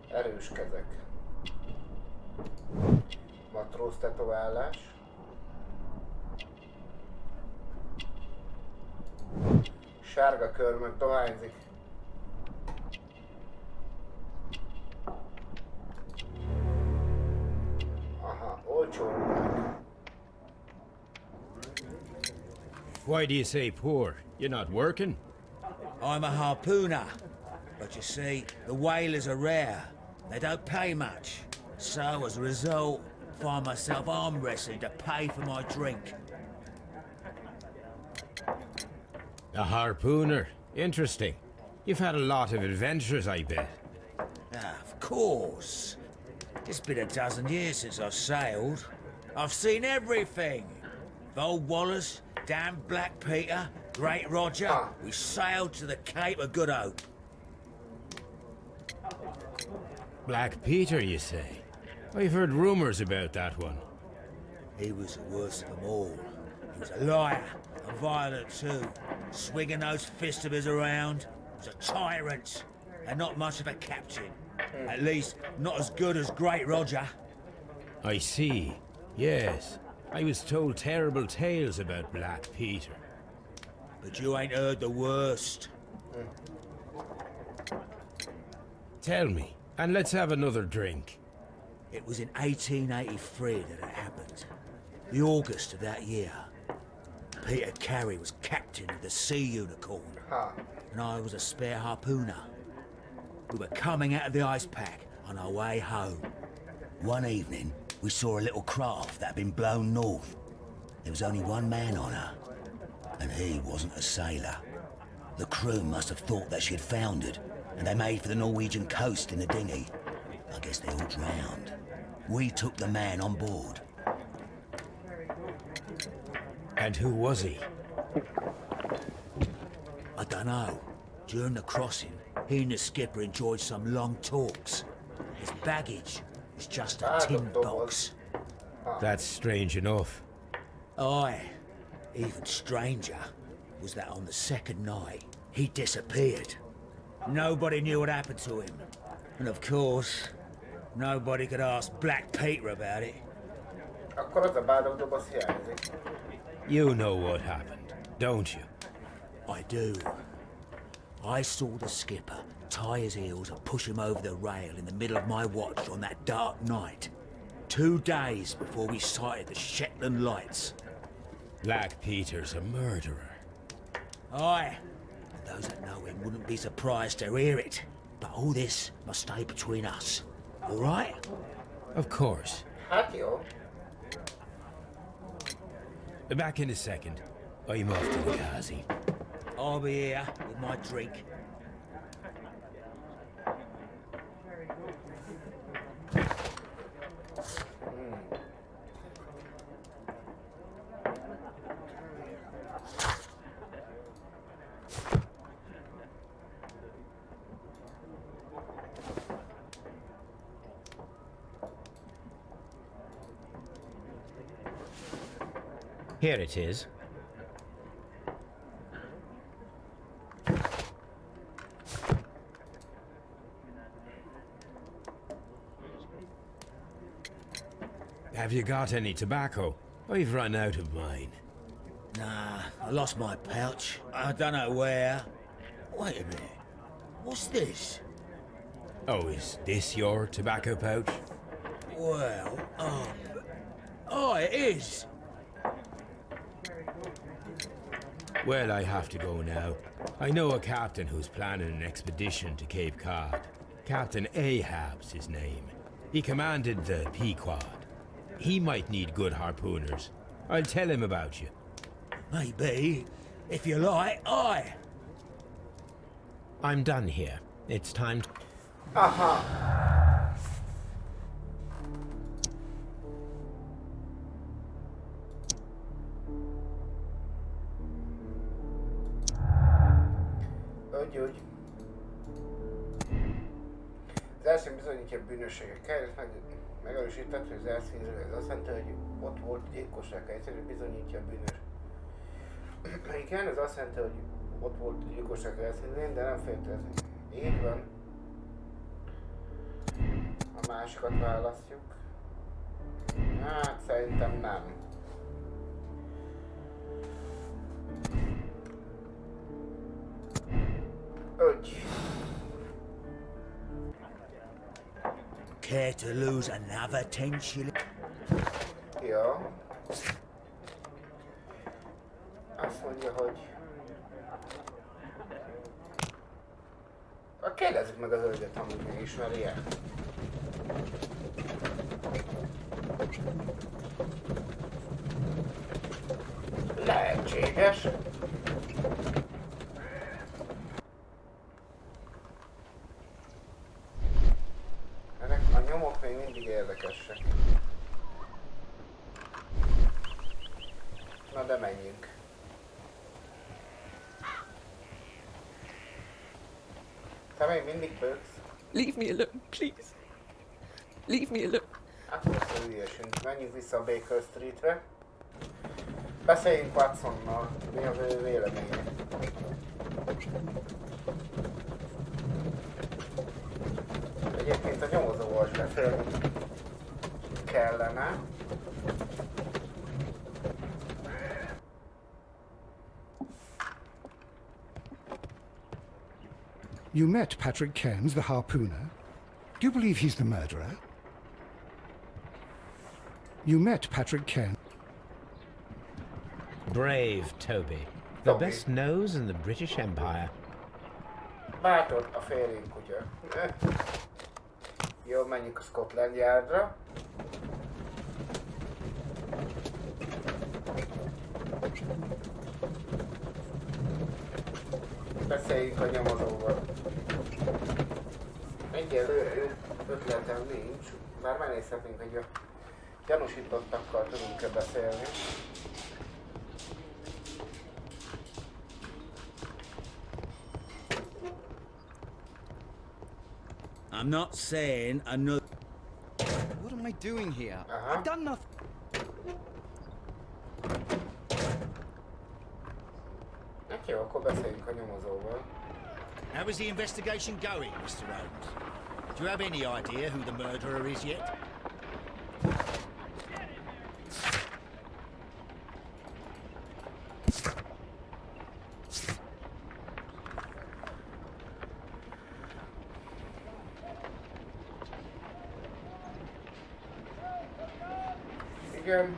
Erős kezek. Matróz tetoválás. Sárga körmök dohányzik. Aha, olcsó ruhák. Why do you say poor? You're not working? I'm a harpooner. But you see, the whalers are rare. They don't pay much. So, as a result, find myself arm wrestling to pay for my drink. A harpooner. Interesting. You've had a lot of adventures, I bet. Ah, of course. It's been a dozen years since I've sailed. I've seen everything. Old Wallace, damn Black Peter, Great Roger. We sailed to the Cape of Good Hope. Black Peter, you say? I've heard rumors about that one. He was the worst of them all. He was a liar, and violent too. Swinging those fists of his around. He was a tyrant, and not much of a captain. At least, not as good as Great Roger. I see. Yes. I was told terrible tales about Black Peter. But you ain't heard the worst. Tell me, and let's have another drink. It was in 1883 that it happened. The August of that year. Peter Carey was captain of the Sea Unicorn, and I was a spare harpooner. We were coming out of the ice pack on our way home. One evening, we saw a little craft that had been blown north. There was only one man on her, and he wasn't a sailor. The crew must have thought that she had foundered, and they made for the Norwegian coast in the dinghy. I guess they all drowned. We took the man on board. And who was he? I don't know. During the crossing, he and the skipper enjoyed some long talks. His baggage was just a tin box. That's strange enough. Aye. Even stranger was that on the second night, he disappeared. Nobody knew what happened to him. And of course, nobody could ask Black Peter about it. Akkor az a bádog doboz hiányzik. You know what happened, don't you? I do. I saw the skipper tie his heels and push him over the rail in the middle of my watch on that dark night. 2 days before we sighted the Shetland lights. Black Peter's a murderer. Aye. And those that know him wouldn't be surprised to hear it. But all this must stay between us. All right? Of course. Hát jó. Back in a second. I'm off to the Kazi. I'll be here with my drink. Here it is. Have you got any tobacco? I've run out of mine. Nah, I lost my pouch. I don't know where. Wait a minute. What's this? Oh, is this your tobacco pouch? Well, oh, it is. Well, I have to go now. I know a captain who's planning an expedition to Cape Cod. Captain Ahab's his name. He commanded the Pequod. He might need good harpooners. I'll tell him about you. Maybe. If you like, aye. I'm done here. It's time to... Aha. Úgy. Az első bizonyítja a bűnösségekkel, ezt megerősített, hogy az elszínző, ez azt jelenti, hogy ott volt gyilkosság, egyszerűen bizonyítja a bűnös. Igen, ez azt jelenti, hogy ott volt gyilkosság elszínzőn, de nem feltétlenül. Így van. A másikat választjuk. Hát szerintem nem. Úgy. Care to lose another 10 shillings? Ja. Azt mondja, hogy... Kérdezzük meg az hölgyet, amúgy még ismeri-e. Lehetséges. Ennek a nyomok még mindig érdekesek. Na de menjünk. Te még mindig bőgsz? Leave me alone, please. Leave me alone. Akkor hülyesünk. Menjünk vissza a Baker Streetre. Beszéljünk Watsonnal. Mi az ő véleménye? Egyébként a nyomozóval is beszélni kellene. You met Patrick Cairns, the harpooner. Do you believe he's the murderer? You met Patrick Cairns. Brave Toby. The best nose in the British Empire. Bátor a férjén kutya. Jó, menjünk a Scotland Yardra. Beszéljünk a nyomozóval. Egyelőre ötletem nincs, bár megnézhetnénk, hogy a gyanúsítottakkal tudunk-e beszélni. I'm not saying another... What am I doing here? I've done nothing. Hát jó, akkor beszéljünk a nyomozóval. How is the investigation going, Mr. Holmes? Do you have any idea who the murderer is yet? Igen.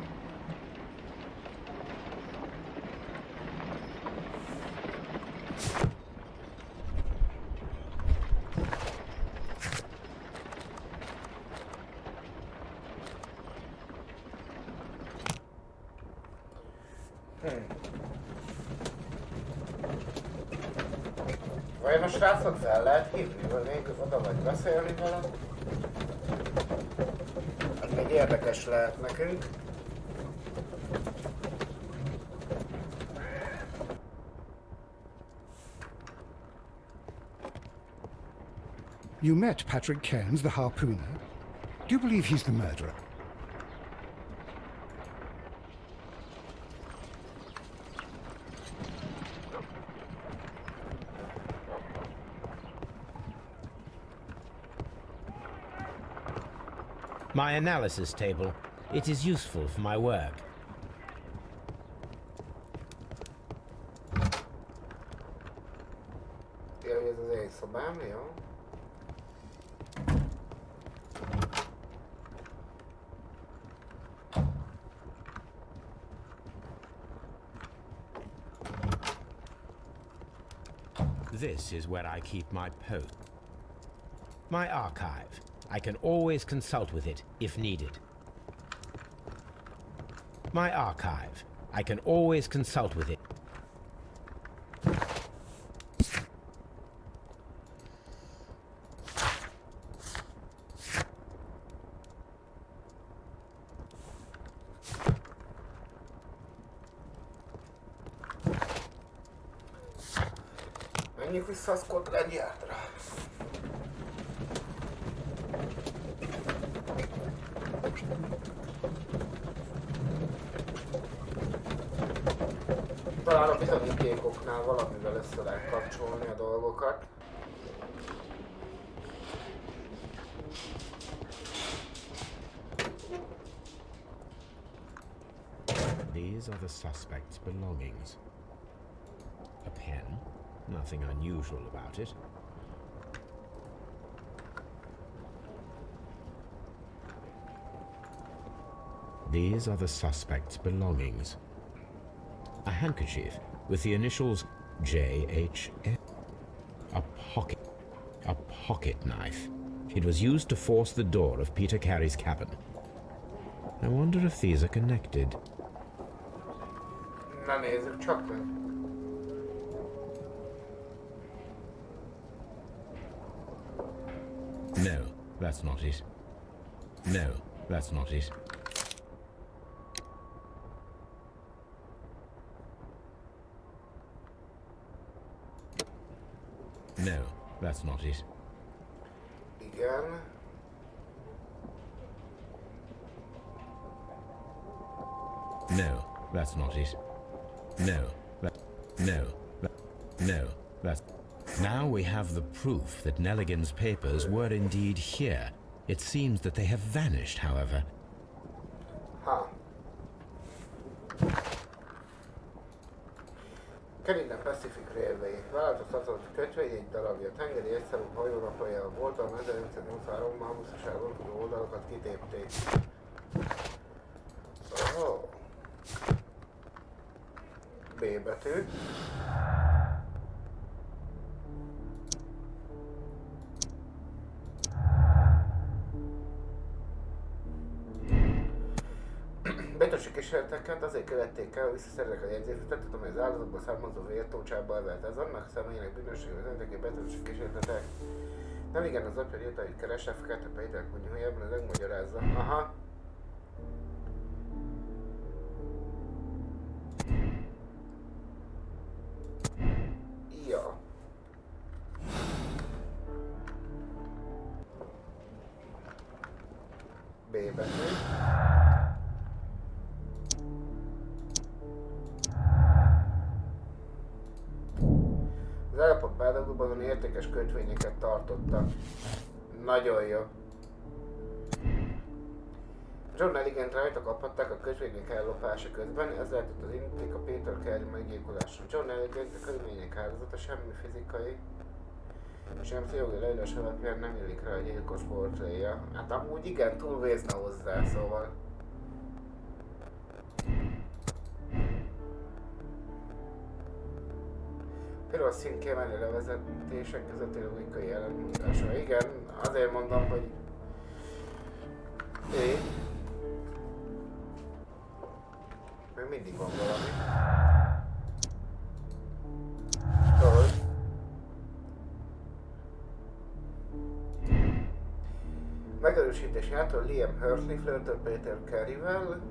Vajon a srácot fel lehet hívni, vagy még oda vagy beszélni vele? Hát még érdekes lehet nekünk. You met Patrick Cairns, the harpooner. Do you believe he's the murderer? My analysis table. It is useful for my work. Jöjj, ez az én szobám, jó? This is where I keep my post. My archive. I can always consult with it if needed. My archive. I can always consult with it. Menjünk vissza a Scotland Yardra. Talán a bizonyítékoknál valamivel össze lehet kapcsolni a dolgokat. These are the suspect's belongings. A pen, nothing unusual about it. These are the suspect's belongings. A handkerchief with the initials JHF. A pocket knife. It was used to force the door of Peter Carey's cabin. I wonder if these are connected. Na nézzük csak meg. No, that's not it. No, that's not it. No, that's not it. Igen. No, that's not it. No, that's... Now we have the proof that Nelligan's papers were indeed here. It seems that they have vanished, however. Ha. Kerinden Pacific Railway. Változtatott kötvény egy darabja. Tengeri egyszerű hajórapolya volt, a 1983-ban buszaságon tudó oldalakat kitépték. Oh. betű. Bétosi kísérleteket azért követték el, hogy visszaszerzek a jegyzőfüzetet, amely az áldozatból származó vértócsába evelt. Ez annak személyének bűnösségű vezeték, bétosi kísérletek. Nem igen, az apja írta, hogy keresse Fekete Péter kunyhójában, ez megmagyarázza. Aha. Ja. B betű. Az elkapott bádogóban értékes kötvényeket tartottak. Nagyon jó. John Eligent rajta kaphatták a kötvények ellopása közben, ez lehetett az indíték a Péter Carey meggyilkolásra. John Eligent a kötvények áldozata, semmi fizikai, sem pszichológiai leírás alapján nem illik rá a gyilkos portréja. Hát amúgy igen, túl vézna hozzá, szóval. Például a szín kiemelni levezetések közötti logikai ellentmondása. Igen, azért mondom, hogy még mindig van valami. Tudod? Megerősítés által Liam Hurtley flörtölt Péter Careyvel,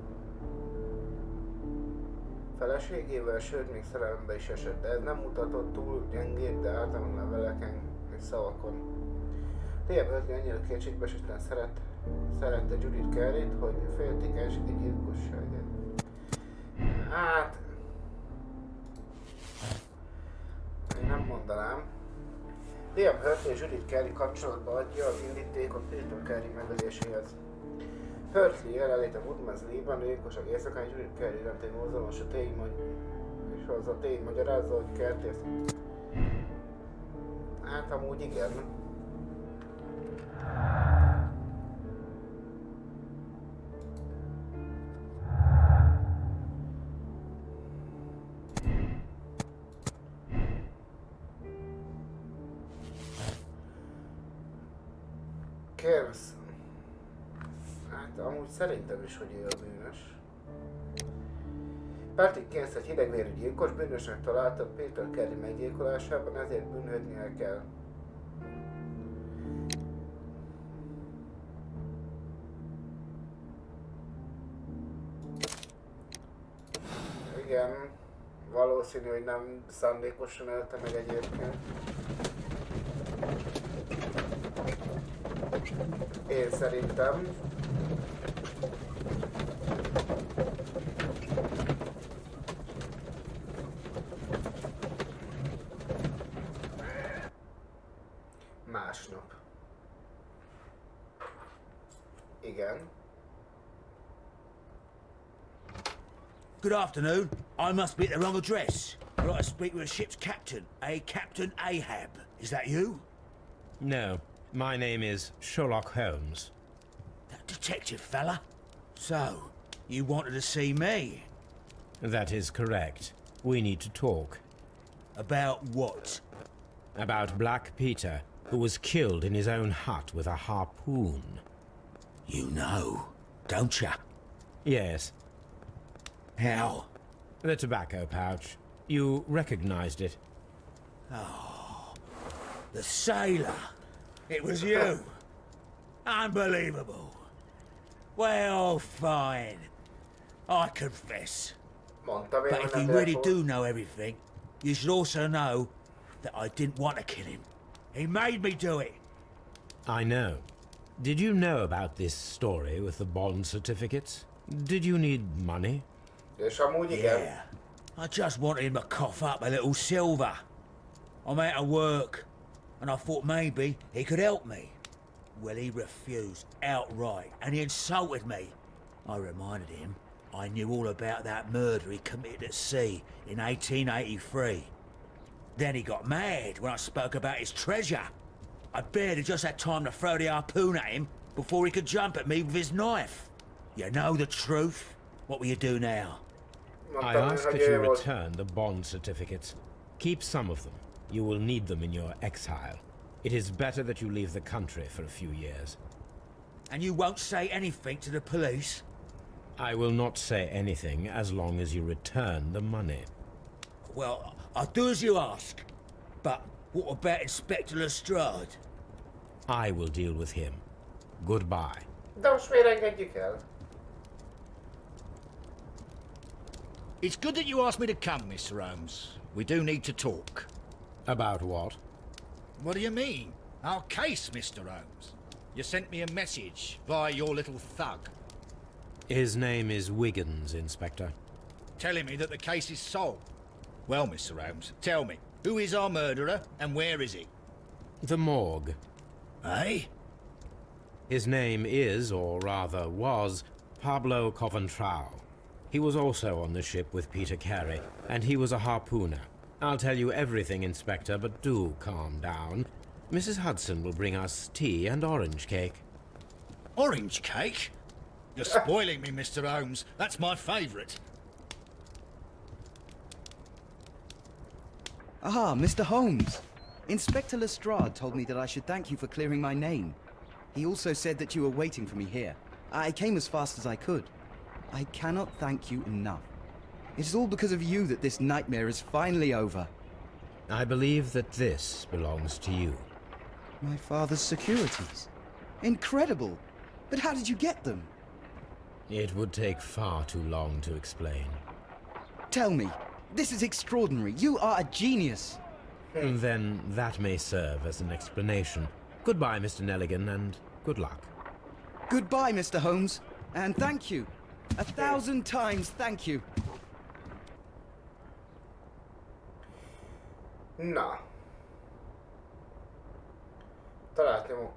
feleségével, sőt még szerelembe is esett, de ez nem mutatott túl gyengét, de általában leveleken és szavakon. Liam Hurtley annyira kétségbeesetten szerette Judith Careyt, hogy féltékenység egy gyilkosságát. Hát... én nem mondanám. Liam Hurtley és Judith Carey kapcsolatba adja az indítékot Péter Carey megöléséhez. Hurtley jelenléte Woodman's-Lee-ban gyilkosság éjszakán Judith Carey iránti mozgalmas a tény és az a tény magyarázza, hogy kertész. Hát amúgy igen. Kérsz. Hát amúgy szerintem is, hogy ő a bűnös. Patrick Keynes egy hidegvérű gyilkos, bűnösnek találta Péter Carey meggyilkolásában, ezért bűnhődnie kell. Igen, valószínű, hogy nem szándékosan ölte meg egyébként. Én szerintem. Másnap. Igen. Good afternoon. I must be at the wrong address. I'd like to speak with a ship's captain, a Captain Ahab. Is that you? No, my name is Sherlock Holmes. That detective fella? So, you wanted to see me? That is correct. We need to talk. About what? About Black Peter, who was killed in his own hut with a harpoon. You know, don't ya? Yes, How? the tobacco pouch. You recognized it. Oh, the sailor. It was you. Unbelievable. Well, fine. I confess. Mondtam én, But hogy if nem you really lehet do know everything, you should also know that I didn't want to kill him. He made me do it. I know. Did you know about this story with the bond certificates? Did you need money? És amúgy igen. Yeah. I just wanted him to cough up a little silver. I'm out of work, and I thought maybe he could help me. Well, he refused outright, and he insulted me. I reminded him I knew all about that murder he committed at sea in 1883. Then he got mad when I spoke about his treasure. I barely just had time to throw the harpoon at him before he could jump at me with his knife. You know the truth. What will you do now? I ask that you return the bond certificates. Keep some of them. You will need them in your exile. It is better that you leave the country for a few years. And you won't say anything to the police? I will not say anything as long as you return the money. Well, I'll do as you ask. But what about Inspector Lestrade? I will deal with him. Goodbye. De most miért engedjük el? It's good that you asked me to come, Mr. Holmes. We do need to talk. About what? What do you mean? Our case, Mr. Holmes. You sent me a message via your little thug, His name is Wiggins, Inspector. telling me that the case is solved. Well, Mr. Holmes, tell me, who is our murderer and where is he? The morgue. Eh? His name is, or rather was, Pablo Coventrao. He was also on the ship with Peter Carey, and he was a harpooner. I'll tell you everything, Inspector, but do calm down. Mrs. Hudson will bring us tea and orange cake. Orange cake? You're spoiling me, Mr. Holmes. That's my favourite. Ah, Mr. Holmes. Inspector Lestrade told me that I should thank you for clearing my name. He also said that you were waiting for me here. I came as fast as I could. I cannot thank you enough. It is all because of you that this nightmare is finally over. I believe that this belongs to you. My father's securities. Incredible! But how did you get them? It would take far too long to explain. Tell me. This is extraordinary. You are a genius. Then that may serve as an explanation. Goodbye, Mr. Nelligan, and good luck. Goodbye, Mr. Holmes. And thank you. 1,000 times thank you. Na. Találtam.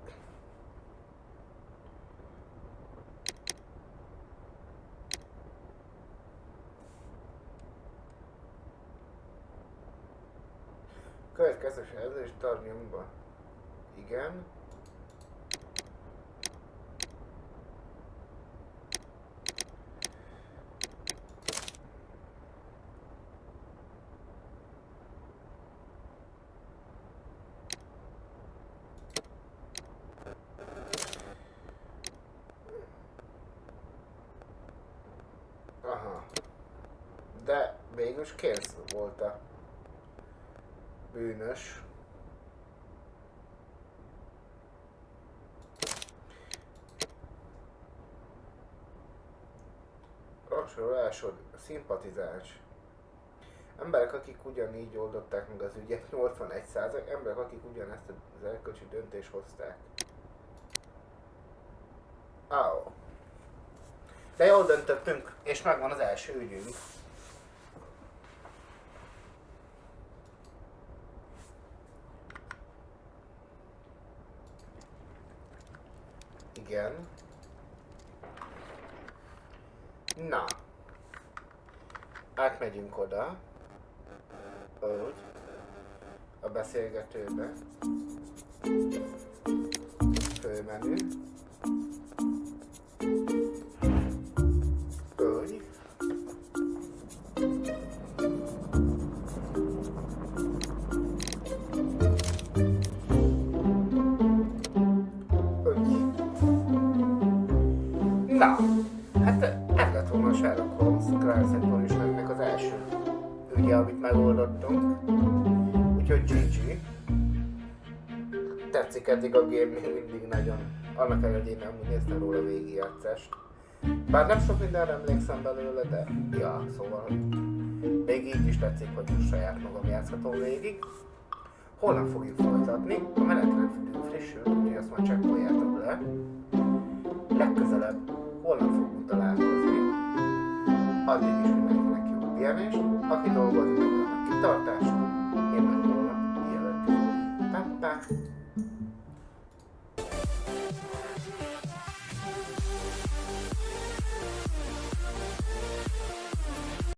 Következő edzés tarnyomba. Igen. Aha. De végülis kész volt a bűnös. Rangsorolásod, szimpatizáns. Emberek, akik ugyanígy oldották meg az ügyet, 81%, emberek, akik ugyanezt az erkölcsi döntést hozták. Áó. De jól döntöttünk, és megvan az első ügyünk. Igen. Na. Átmegyünk oda. Úgy. A beszélgetőbe. Főmenü. Úgy. Na, hát ez lett volna a Sherlock Holmes Cranston-nek az első ügye, amit megoldottunk. Úgyhogy GG. Tetszik eddig a game, még mindig nagyon. Annak ellenére nem úgy néztem róla végigjátszást. Bár nem sok mindenre emlékszem belőle, de ja, szóval még így is tetszik, hogy most saját magam játszhatom végig. Holnap fogjuk folytatni, a menetrend frissül, úgyhogy azt majd csekkoljátok le. Legközelebb holnap fogunk találkozni. Addig is mindenkinek jó pihenést, aki dolgozik, annak kitartást, én meg holnap jövök. Pa, pa.